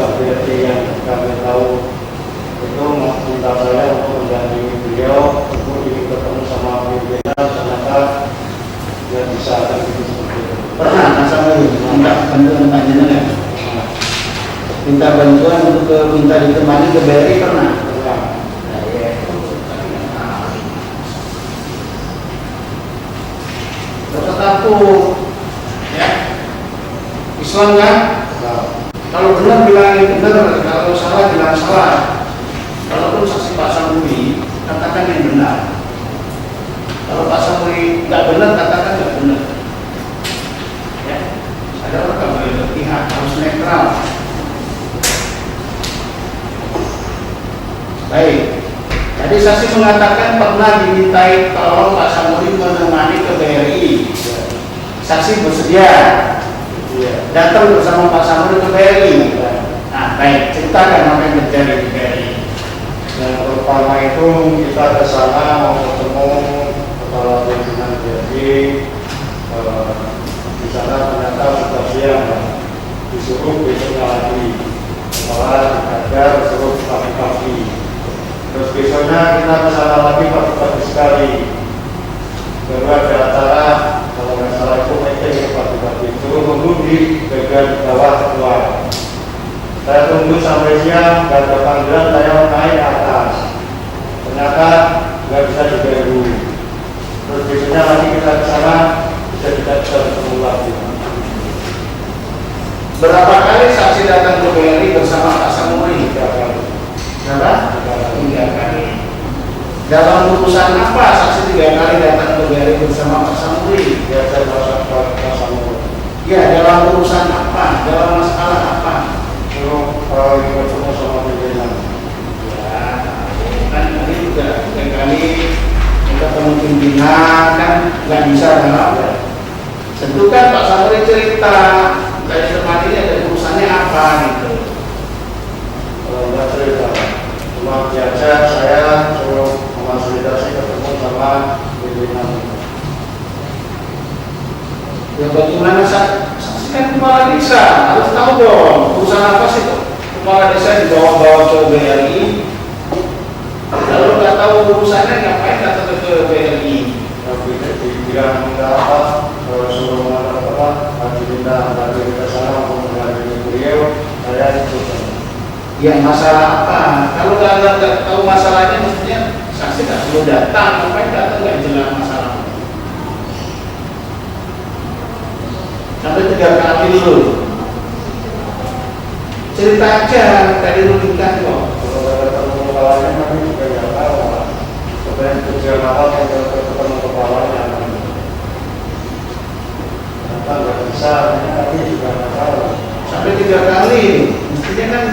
BRI yang kami tahu itu minta saya untuk mendampingi beliau untuk ketemu sama pimpinan, ternyata dia bisa kan gitu seperti itu. Pernah masa lalu minta bantuan panjenengan? Minta bantuan untuk minta ditemani ke BRI pernah? Nah, takut. Ya, Islam kan? Kalau benar bilangin benar, kalau salah bilang salah. Kalaupun saksi Pak Samuri, katakan yang benar. Kalau Pak Samuri nggak benar, katakan nggak benar. Ya, ada orang nggak boleh berpihak, harus netral. Baik. Jadi saksi mengatakan pernah dimintai tolong Pak Samuri menemani ke BRI. Saksi bersedia datang bersama Pak Samuri ke BRI. Nah, baik, ceritakan apa yang terjadi di BRI. Yang pertama itu kita ke sana mau ketemu kepala pimpinan BRI. Di sana ternyata sudah siang, disuruh besoknya lagi, malah dikajar suruh pagi-pagi. Terus besoknya kita ke sana lagi pagi-pagi sekali. Baru ada acara, kalau nggak salah itu meeting pagi-pagi, suruh tunggu di bagian bawah keluar. Saya tunggu sampai siang, nggak ada panggilan, saya naik ke atas. Ternyata nggak bisa diganggu. Terus besoknya lagi kita ke sana, tidak bisa ketemu lagi. Berapa kali saksi datang ke BRI bersama Pak Samuri? 3 kali. Berapa? 3 kali. Dalam urusan apa saksi 3 kali datang ke BRI bersama Pak Samuri? Ya, saya merasa Pak Samuri. Ya, dalam urusan apa? Dalam masalah apa? Suruh ketemu sama pimpinan. Ya, kan tadi juga 3 kali kita ketemu pimpinan kan nggak bisa kan? Tentu kan Pak Samuri cerita dari tempat ini ada urusannya apa gitu. Kalau nggak cerita, cuma biasa saya suruh memfasilitasi ketemu sama pimpinan. Ya bagaimana saksi kan kepala desa harus tahu dong urusan apa sih tuh kepala desa dibawa-bawa ke BRI. Lalu nggak tahu urusannya ngapain datang ke BRI? Tapi dibilang apa? Suruh apa? Diminta sana untuk menghadiri beliau, saya ikut. Ya masalah apa? Kalau nggak tahu masalahnya mestinya saksi nggak perlu datang, ngapain datang nggak jelas masalah. Sampai 3 kali dulu. Cerita aja tadi rujukan kok. Kalau ada ketemu kepalanya kami juga nggak tahu. Sebenarnya tujuan awal yang ketemu kepalanya. Kenapa nggak bisa? Kami juga nggak tahu. Sampai 3 kali. Mestinya kan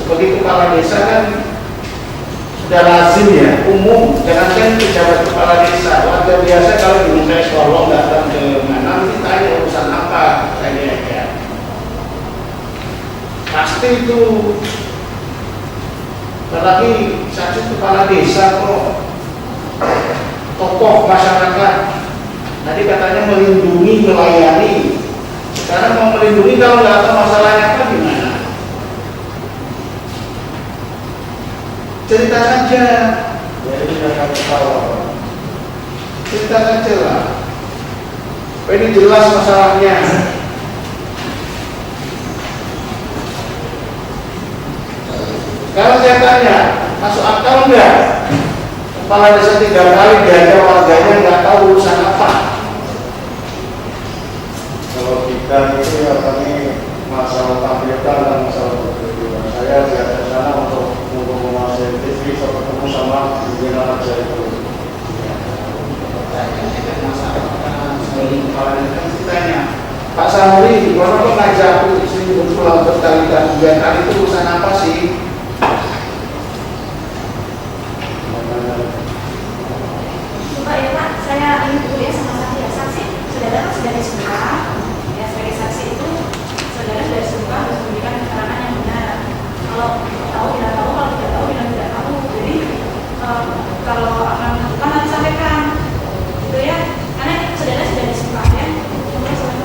sebagai kepala desa kan sudah lazim ya, umum. Jangankan pejabat kepala desa, warga biasa kalau diminta tolong datang ke mana, nanti tanya urusan apa, tanya ya. Pasti itu. Apalagi saksi kepala desa kok tokoh masyarakat. Tadi katanya melindungi, melayani. Sekarang mau melindungi kalau nggak tahu masalahnya apa gimana? Cerita saja. Jadi jangan ketawa. Cerita saja lah. Ini jelas masalahnya. Kalau saya tanya, masuk akal enggak? Kepala desa 3 kali diajak warganya nggak tahu urusan apa. Kalau kita itu ya kami masalah tampilkan dan masalah berkejuan. Saya di sana untuk menguasai TV ketemu sama pimpinan aja itu. Pak Samuri, kenapa ngajak aku sini berpulang berkali-kali 3 kali itu urusan apa sih? Pak ya Pak, saya ingin dulu ya sama saksi ya. Saksi, saudara kan sudah disumpah. Ya sebagai saksi itu saudara sudah disumpah harus memberikan keterangan yang benar. Kalau tahu tidak tahu, kalau tidak tahu tidak tahu. Jadi kalau akan menentukan nanti sampaikan, gitu ya. Karena saudara sudah disumpah ya. Kemudian saudara.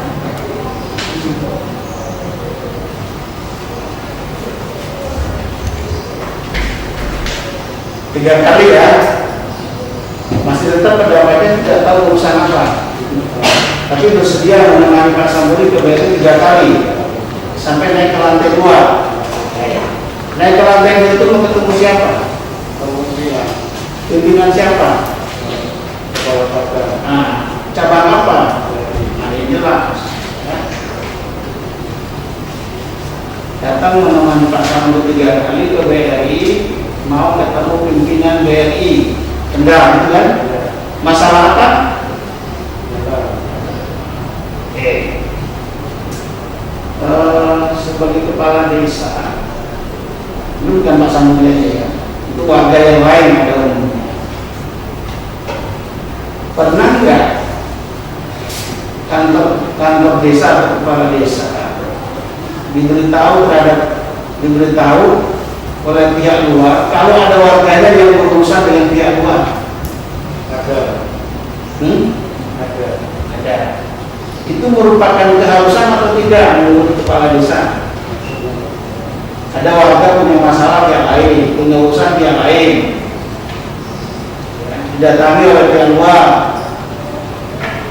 3 kali ya. Masih tetap pendapatnya tidak tahu urusan apa. Tapi bersedia menemani Pak Samuri ke BRI 3 kali sampai naik ke lantai 2. Naik ke lantai 2 itu mau ketemu siapa? Kemudian Pimpinan siapa? kepala cabang Cabang apa? datang menemani Pak Sambo 3 kali ke BRI, mau ketemu pimpinan BRI Kendal, gitu kan? Masalah apa? Sebagai kepala desa, ini bukan Pak Sambo aja ya, itu warga yang lain ada umumnya. Pernah nggak kantor desa atau kepala desa diberitahu oleh pihak luar kalau ada warganya yang berurusan dengan pihak luar? Ada. Itu merupakan keharusan atau tidak menurut kepala desa? Ada warga punya masalah yang lain, punya urusan yang lain, didatangi oleh pihak luar,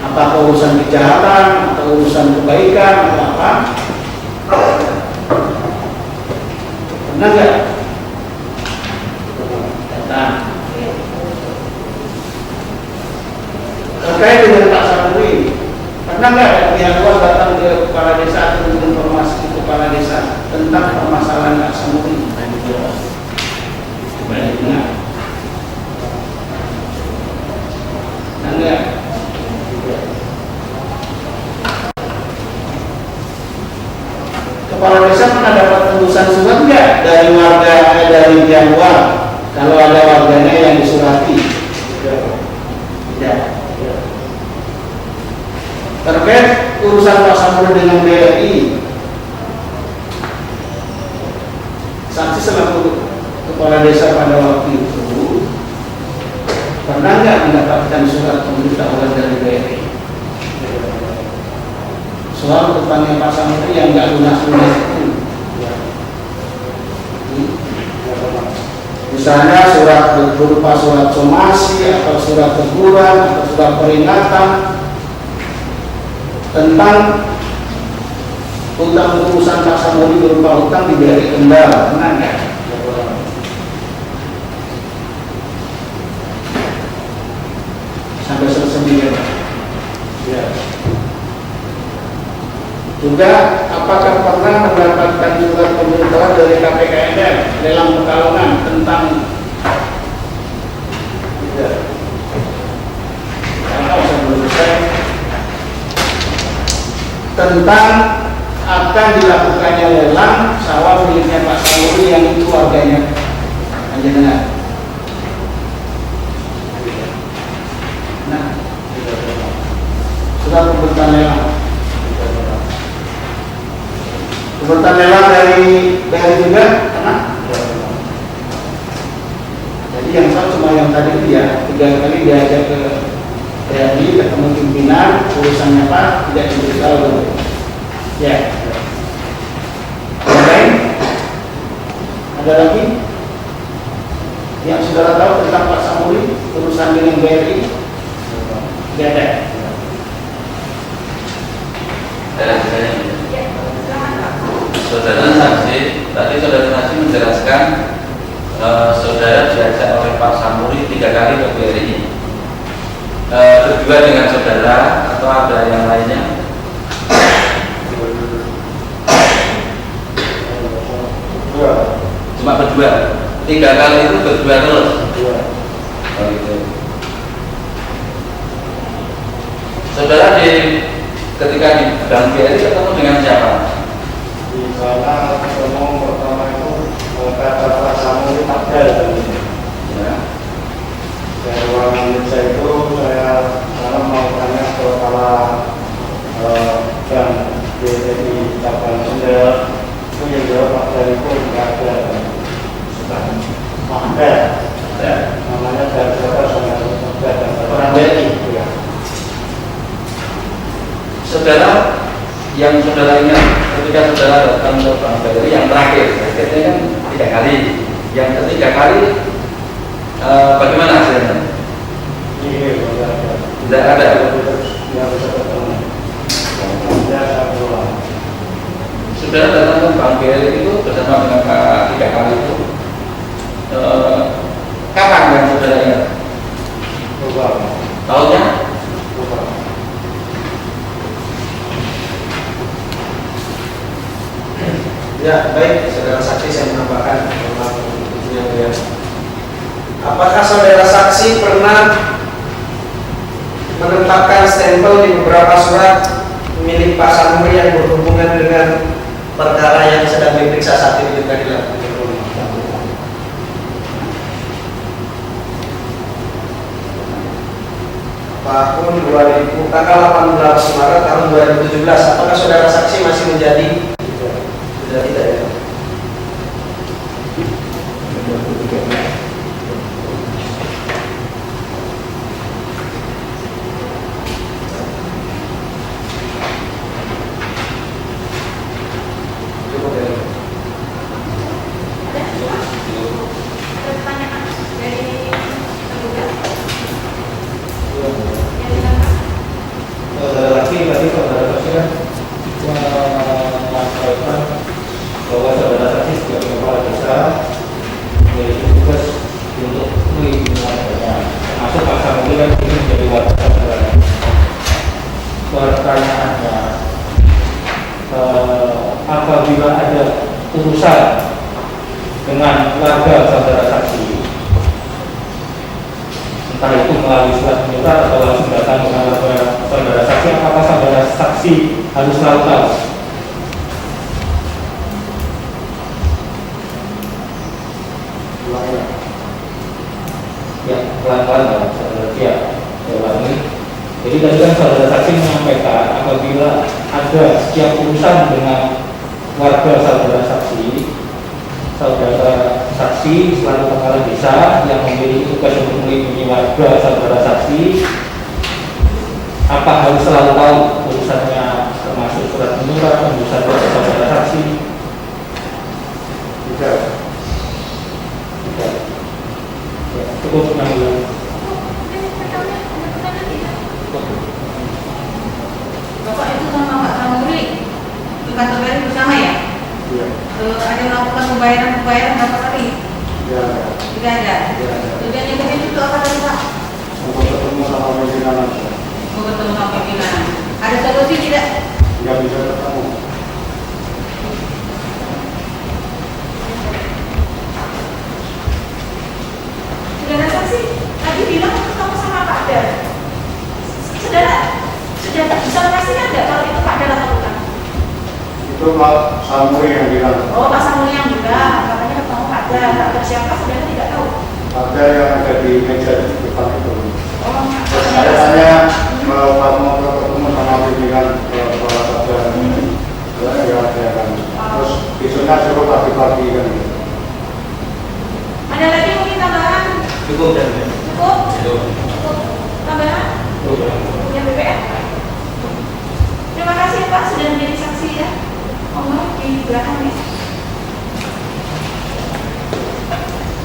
apakah urusan kejahatan atau urusan kebaikan atau apa? Pernah nggak? Datang. Terkait dengan Pak Samuri, pernah nggak pihak luar datang ke kepala desa atau informasi ke kepala desa tentang permasalahan Pak Samuri? Nah, enggak. Kepala desa pernah dapat utusan surat enggak dari warga, dari pihak luar kalau ada warganya yang disurati? Tidak. Terkait urusan Pak Samuri dengan BRI, saksi selaku kepala desa pada waktu itu pernah nggak mendapatkan surat pemberitahuan dari BRI soal utangnya Pak Samuri yang nggak lunas-lunas itu? Misalnya surat berupa surat somasi atau surat teguran atau surat peringatan tentang utang urusan Pak Samuri berupa utang di BRI Kendal, pernah nggak? Sampai selesai ya. Juga apakah pernah mendapatkan surat pemberitahuan dari KPKNR lelang Pekalongan tentang tidak? Karena usah selesai tentang akan dilakukannya lelang sawah miliknya Pak Samuri yang itu warganya Panjenengan. Nah, sudah pemberitahuan lelang. Pemberitahuan lelang dari BRI juga, karena jadi yang tahu cuma yang tadi itu ya, 3 kali diajak ke BRI ketemu pimpinan, urusannya apa tidak diberitahu. Ya. Yang lain? Ada lagi yang saudara tahu tentang Pak Samuri urusan dengan BRI? Tidak ada. Saudara saksi, tadi saudara saksi menjelaskan saudara diajak oleh Pak Samuri 3 kali ke BRI. Berdua dengan saudara atau ada yang lainnya? Cuma berdua. 3 kali itu berdua terus. Oh, gitu. Saudara ketika di Bank BRI ketemu dengan siapa? Di sana ketemu pertama itu kata Pak Samuri Tabel. Ya. Dari ruangan meja itu saya mau tanya ke kepala Bank BRI cabang Kendal. Itu yang jawab Pak Dari itu nggak ada. Ada. Namanya dari siapa saya Orang BRI. Ya. Saudara yang saudara ingat ketika saudara datang ke Bank BRI yang terakhir, akhirnya kan 3 kali. Yang ketiga kali bagaimana hasilnya? Tidak ada. Yang bisa ketemu. Saudara datang ke Bank BRI itu bersama dengan 3 kali itu. Kapan yang saudara ingat? Tahunnya? Ya Tidak, baik saudara saksi, saya menambahkan yang mulia. Apakah saudara saksi pernah menempatkan stempel di beberapa surat milik Pak Samuri yang berhubungan dengan perkara yang sedang diperiksa saat ini di pengadilan? Tahun 2000, tanggal 18 Maret tahun 2017. Apakah saudara saksi masih menjadi? Sudah tidak ya? Cukup ya? Pertanyaan dari tergugat. Tadi saudara saksi kan menyampaikan bahwa saudara saksi sebagai kepala desa memiliki tugas untuk melindungi warganya, termasuk Pak Samuri kan ini menjadi warga negara. Pertanyaannya, apabila ada urusan dengan warga saudara saksi, entah itu melalui surat menyurat atau langsung datang dengan saudara saksi, apakah saudara saksi harus selalu tahu? Ya, pelan-pelan saudara ulangi. Jadi tadi kan saudara saksi menyampaikan apabila ada setiap urusan dengan warga saudara saksi selalu kepala desa yang memiliki tugas untuk melindungi warga saudara saksi, apa harus selalu tahu urusannya, termasuk surat menyurat, urusan saudara saksi? Tidak. Ya, cukup 6 bulan. Bapak itu sama Pak Samuri di kantor BRI bersama ya? Iya. Ada melakukan pembayaran berapa kali? Iya. Tidak ada. Tujuannya begitu itu apa tadi Pak? Untuk ketemu sama pimpinan aja. Mau ketemu sama pimpinan. Ada solusi tidak? Nggak bisa ketemu. Saudara saksi tadi bilang ketemu sama Pak Dar. Saudara sudah bisa memastikan nggak kalau itu Pak Dar atau bukan? Itu Pak Samuri yang bilang. Oh, Pak Samuri yang bilang katanya ketemu Pak Dar. Pak Dar siapa? Saudara tidak tahu. Ada yang ada di meja di depan itu. Oh, Terus saya tanya Pak mau ketemu sama pimpinan kepala saja. Ya ada kan. Terus besoknya suruh pagi-pagi kan. ada lagi mungkin tambahan? Cukup dan ya? Cukup? Cukup. Tambahan? Ya BPN? Terima kasih Pak sudah menjadi saksi ya. Ngomong di belakang nih.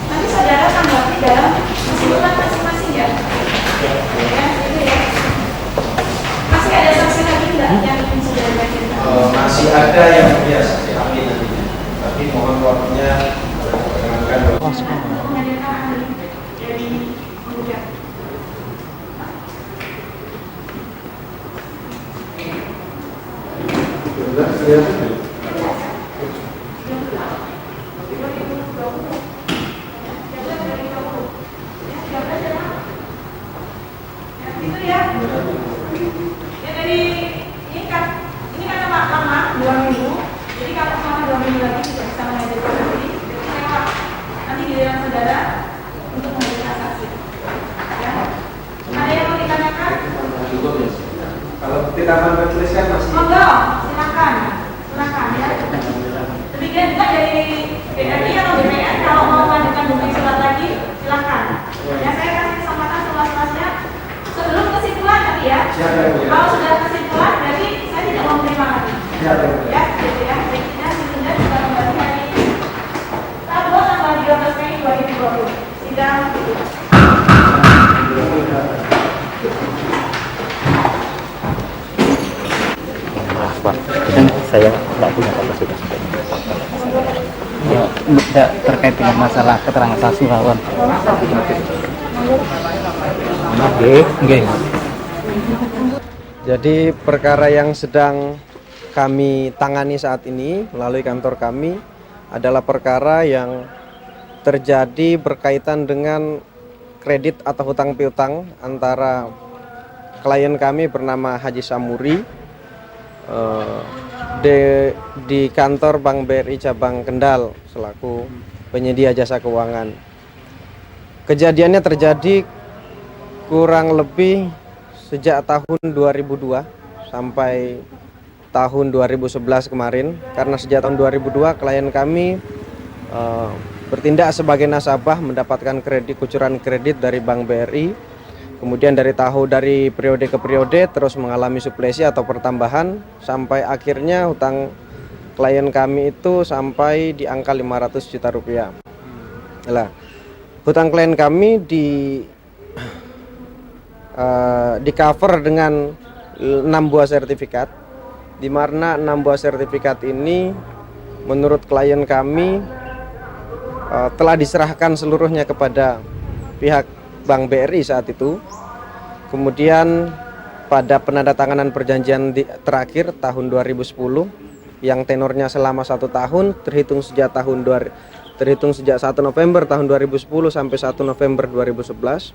Nanti saudara tanggapi dalam kesimpulan masing-masing ya. Ya, itu ya. Masih ada saksi lagi enggak yang ingin saudara bacakan? Masih ada yang mulia saksi ahli nantinya, tapi mohon waktunya perkenankan bahwa Untuk menghadirkan ahli dari penggugat. Itu ya. Ya dari ini kan lama 2 minggu. Jadi kalau selama 2 minggu lagi tidak bisa menghadirkan saksi, jadi saya nanti giliran saudara untuk menghadirkan saksi. Ya. Ada yang mau ditanyakan? cukup ya. Kalau kita akan tuliskan masih. Monggo, silakan ya. Demikian juga dari BRI atau BPN kalau mau melanjutkan bukti surat lagi, silakan. Ya saya kasih kesempatan seluas-luasnya sebelum kesimpulan tadi ya. Kalau sudah kesimpulan, berarti saya tidak mau menerima lagi. Ya, gitu ya. Jadinya sidangnya juga kembali hari Rabu tanggal 13 Mei 2020. Sidang ditutup. Pak, kan saya tidak punya kapasitas ya, tidak terkait dengan masalah keterangan saksi lawan. Jadi perkara yang sedang kami tangani saat ini melalui kantor kami adalah perkara yang terjadi berkaitan dengan kredit atau hutang piutang antara klien kami bernama Haji Samuri di kantor Bank BRI Cabang Kendal selaku penyedia jasa keuangan. Kejadiannya terjadi kurang lebih sejak tahun 2002 sampai tahun 2011 kemarin, karena sejak tahun 2002 klien kami bertindak sebagai nasabah mendapatkan kucuran kredit dari Bank BRI. Kemudian dari periode ke periode terus mengalami suplesi atau pertambahan sampai akhirnya hutang klien kami itu sampai di angka 500 juta rupiah. Nah, hutang klien kami di cover dengan 6 buah sertifikat, di mana 6 buah sertifikat ini menurut klien kami telah diserahkan seluruhnya kepada pihak Bank BRI saat itu. Kemudian pada penandatanganan perjanjian terakhir tahun 2010 yang tenornya selama 1 tahun terhitung sejak 1 November tahun 2010 sampai 1 November 2011,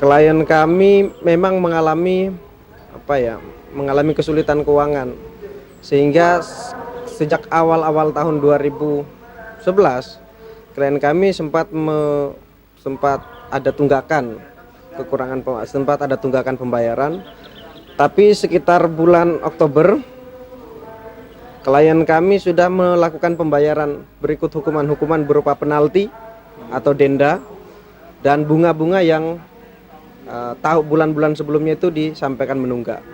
klien kami memang mengalami kesulitan keuangan, sehingga sejak awal tahun 2011 klien kami sempat ada tunggakan pembayaran. Tapi sekitar bulan Oktober klien kami sudah melakukan pembayaran berikut hukuman berupa penalti atau denda dan bunga-bunga yang bulan-bulan sebelumnya itu disampaikan menunggak.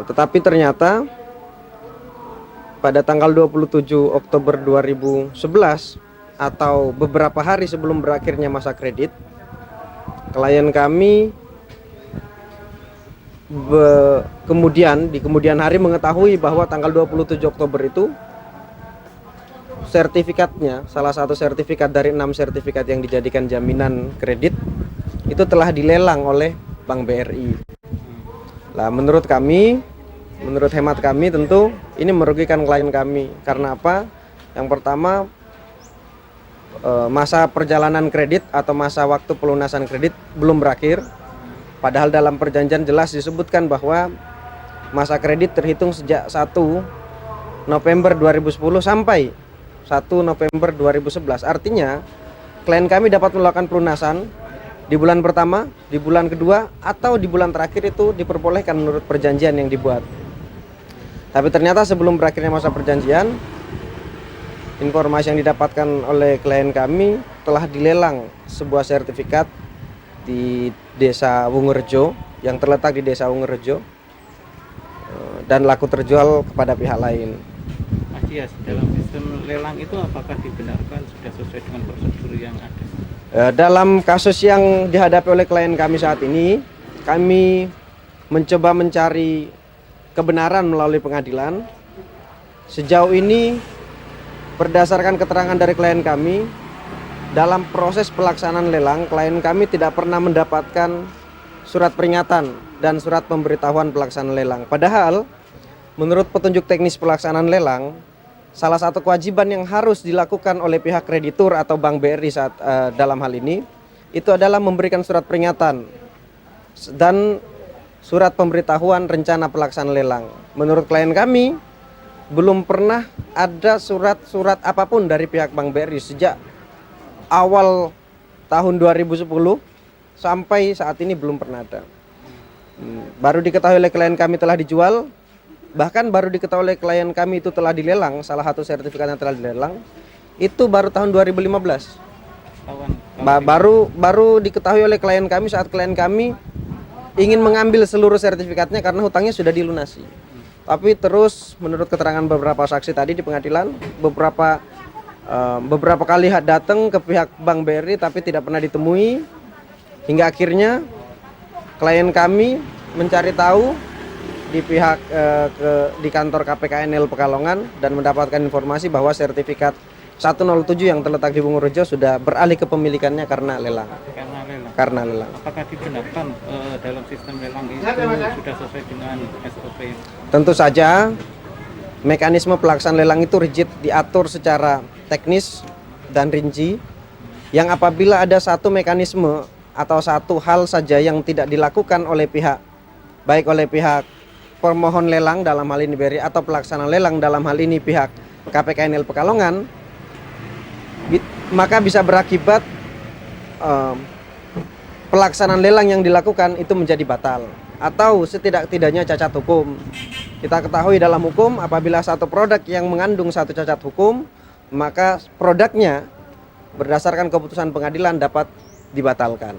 Tetapi ternyata pada tanggal 27 Oktober 2011 atau beberapa hari sebelum berakhirnya masa kredit, klien kami di kemudian hari mengetahui bahwa tanggal 27 Oktober itu sertifikatnya, salah satu sertifikat dari 6 sertifikat yang dijadikan jaminan kredit itu telah dilelang oleh Bank BRI. Nah, menurut hemat kami tentu ini merugikan klien kami. Karena apa? Yang pertama, masa perjalanan kredit atau masa waktu pelunasan kredit belum berakhir. Padahal dalam perjanjian jelas disebutkan bahwa masa kredit terhitung sejak 1 November 2010 sampai 1 November 2011. Artinya klien kami dapat melakukan pelunasan di bulan pertama, di bulan kedua, atau di bulan terakhir itu diperbolehkan menurut perjanjian yang dibuat. Tapi ternyata sebelum berakhirnya masa perjanjian, informasi yang didapatkan oleh klien kami telah dilelang sebuah sertifikat di Desa Wungerjo yang terletak di Desa Wungerjo dan laku terjual kepada pihak lain. Mas Dias, dalam sistem lelang itu apakah dibenarkan sudah sesuai dengan prosedur yang ada? Dalam kasus yang dihadapi oleh klien kami saat ini, kami mencoba mencari kebenaran melalui pengadilan. Sejauh ini berdasarkan keterangan dari klien kami, dalam proses pelaksanaan lelang, klien kami tidak pernah mendapatkan surat peringatan dan surat pemberitahuan pelaksanaan lelang. Padahal, menurut petunjuk teknis pelaksanaan lelang, salah satu kewajiban yang harus dilakukan oleh pihak kreditur atau Bank BRI dalam hal ini, itu adalah memberikan surat peringatan dan surat pemberitahuan rencana pelaksanaan lelang. Menurut klien kami, belum pernah ada surat-surat apapun dari pihak Bank BRI sejak awal tahun 2010 sampai saat ini belum pernah ada. Baru diketahui oleh klien kami telah dijual, bahkan baru diketahui oleh klien kami itu telah dilelang, salah satu sertifikat yang telah dilelang itu baru tahun 2015. Baru diketahui oleh klien kami saat klien kami ingin mengambil seluruh sertifikatnya karena hutangnya sudah dilunasi. Tapi terus menurut keterangan beberapa saksi tadi di pengadilan, beberapa kali datang ke pihak Bank BRI tapi tidak pernah ditemui, hingga akhirnya klien kami mencari tahu di pihak di kantor KPKNL Pekalongan dan mendapatkan informasi bahwa sertifikat 107 yang terletak di Wungerjo sudah beralih kepemilikannya karena lelang. karena lelang. Apakah dibenarkan dalam sistem lelang itu sudah sesuai dengan SOP? Tentu saja mekanisme pelaksanaan lelang itu rigid, diatur secara teknis dan rinci, yang apabila ada satu mekanisme atau satu hal saja yang tidak dilakukan oleh pihak, baik oleh pihak permohon lelang dalam hal ini BRI atau pelaksana lelang dalam hal ini pihak KPKNL Pekalongan, maka bisa berakibat pelaksanaan lelang yang dilakukan itu menjadi batal atau setidak-tidaknya cacat hukum. Kita ketahui dalam hukum, apabila satu produk yang mengandung satu cacat hukum, maka produknya berdasarkan keputusan pengadilan dapat dibatalkan.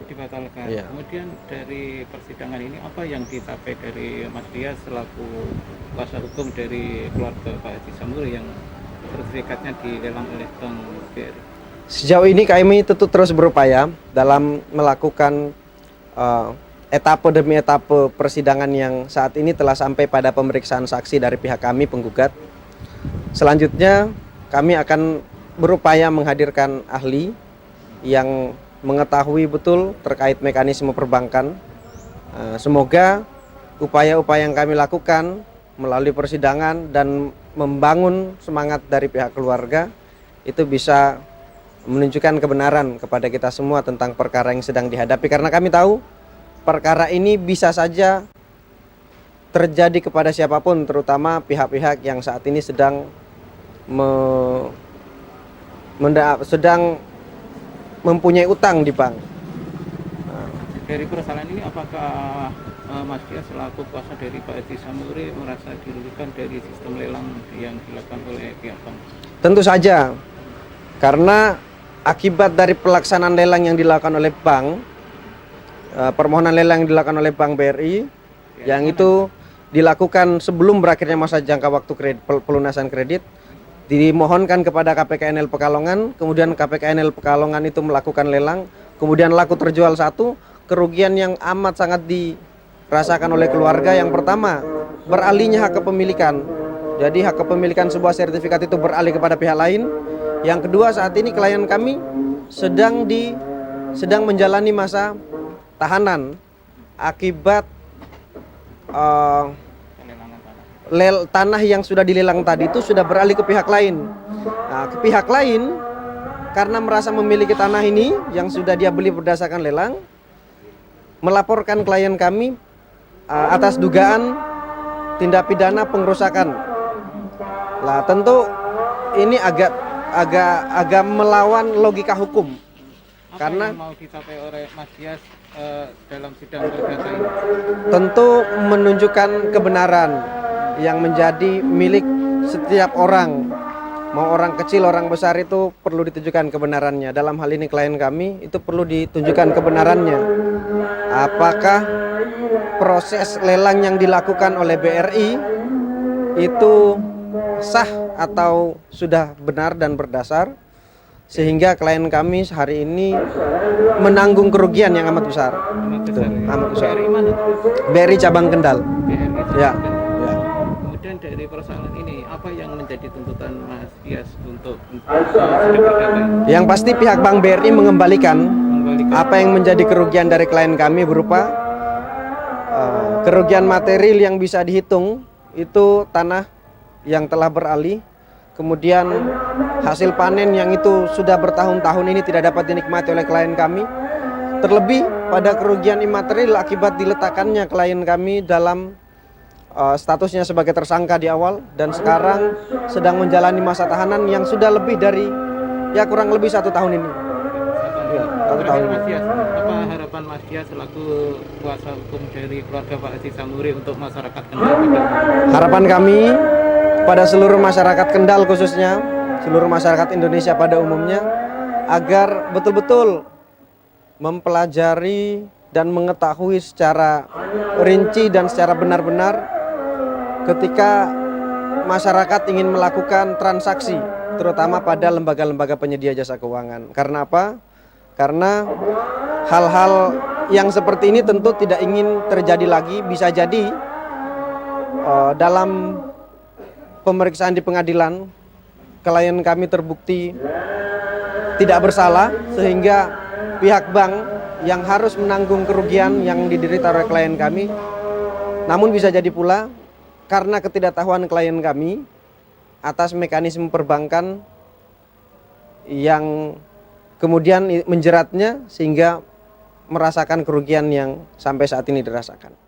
Ya. Kemudian dari persidangan ini apa yang dicapai dari Mas Dias selaku kuasa hukum dari keluarga Pak Haji Samuri yang sertifikatnya dilelang oleh Bank BRI? Sejauh ini kami tentu terus berupaya dalam melakukan etape demi etape persidangan yang saat ini telah sampai pada pemeriksaan saksi dari pihak kami penggugat. Selanjutnya kami akan berupaya menghadirkan ahli yang mengetahui betul terkait mekanisme perbankan. Semoga upaya-upaya yang kami lakukan melalui persidangan dan membangun semangat dari pihak keluarga itu bisa menunjukkan kebenaran kepada kita semua tentang perkara yang sedang dihadapi, karena kami tahu perkara ini bisa saja terjadi kepada siapapun, terutama pihak-pihak yang saat ini sedang mempunyai utang di bank. Dari persoalan ini apakah Mas Dias selaku kuasa dari Pak Haji Samuri merasa dirugikan dari sistem lelang yang dilakukan oleh pihak bank? Tentu saja, karena akibat dari pelaksanaan lelang yang dilakukan oleh bank, permohonan lelang yang dilakukan oleh Bank BRI, yang itu dilakukan sebelum berakhirnya masa jangka waktu pelunasan kredit, dimohonkan kepada KPKNL Pekalongan, kemudian KPKNL Pekalongan itu melakukan lelang, kemudian laku terjual satu, kerugian yang amat sangat dirasakan oleh keluarga. Yang pertama, beralihnya hak kepemilikan. Jadi hak kepemilikan sebuah sertifikat itu beralih kepada pihak lain. Yang kedua, saat ini klien kami sedang menjalani masa tahanan akibat tanah yang sudah dilelang tadi itu sudah beralih ke pihak lain. Nah, ke pihak lain karena merasa memiliki tanah ini yang sudah dia beli berdasarkan lelang, melaporkan klien kami atas dugaan tindak pidana pengrusakan. Lah tentu ini agak melawan logika hukum. Apa karena yang mau dicapai oleh Mas Dias dalam sidang perdata ini? Tentu menunjukkan kebenaran yang menjadi milik setiap orang, mau orang kecil orang besar itu perlu ditunjukkan kebenarannya. Dalam hal ini klien kami itu perlu ditunjukkan kebenarannya. Apakah proses lelang yang dilakukan oleh BRI itu sah atau sudah benar dan berdasar, sehingga klien kami hari ini menanggung kerugian yang amat besar. Amat besar. BRI cabang Kendal. Ya. Kemudian dari persoalan ini apa yang menjadi tuntutan Mas Dias untuk sidang perdata ini? Yang pasti pihak Bank BRI mengembalikan apa yang menjadi kerugian dari klien kami berupa kerugian material yang bisa dihitung itu tanah yang telah beralih, kemudian hasil panen yang itu sudah bertahun-tahun ini tidak dapat dinikmati oleh klien kami, terlebih pada kerugian imaterial akibat diletakkannya klien kami dalam statusnya sebagai tersangka di awal dan sekarang sedang menjalani masa tahanan yang sudah lebih dari kurang lebih 1 tahun ini. Mas Dias, apa harapan Mas Dias selaku kuasa hukum dari keluarga Pak Haji Samuri untuk masyarakat Kendal? Harapan kami pada seluruh masyarakat Kendal khususnya, seluruh masyarakat Indonesia pada umumnya, agar betul-betul mempelajari dan mengetahui secara rinci dan secara benar-benar ketika masyarakat ingin melakukan transaksi, terutama pada lembaga-lembaga penyedia jasa keuangan. Karena apa? Karena hal-hal yang seperti ini tentu tidak ingin terjadi lagi. Bisa jadi dalam pemeriksaan di pengadilan klien kami terbukti tidak bersalah, sehingga pihak bank yang harus menanggung kerugian yang diderita oleh klien kami. Namun bisa jadi pula karena ketidaktahuan klien kami atas mekanisme perbankan yang kemudian menjeratnya sehingga merasakan kerugian yang sampai saat ini dirasakan.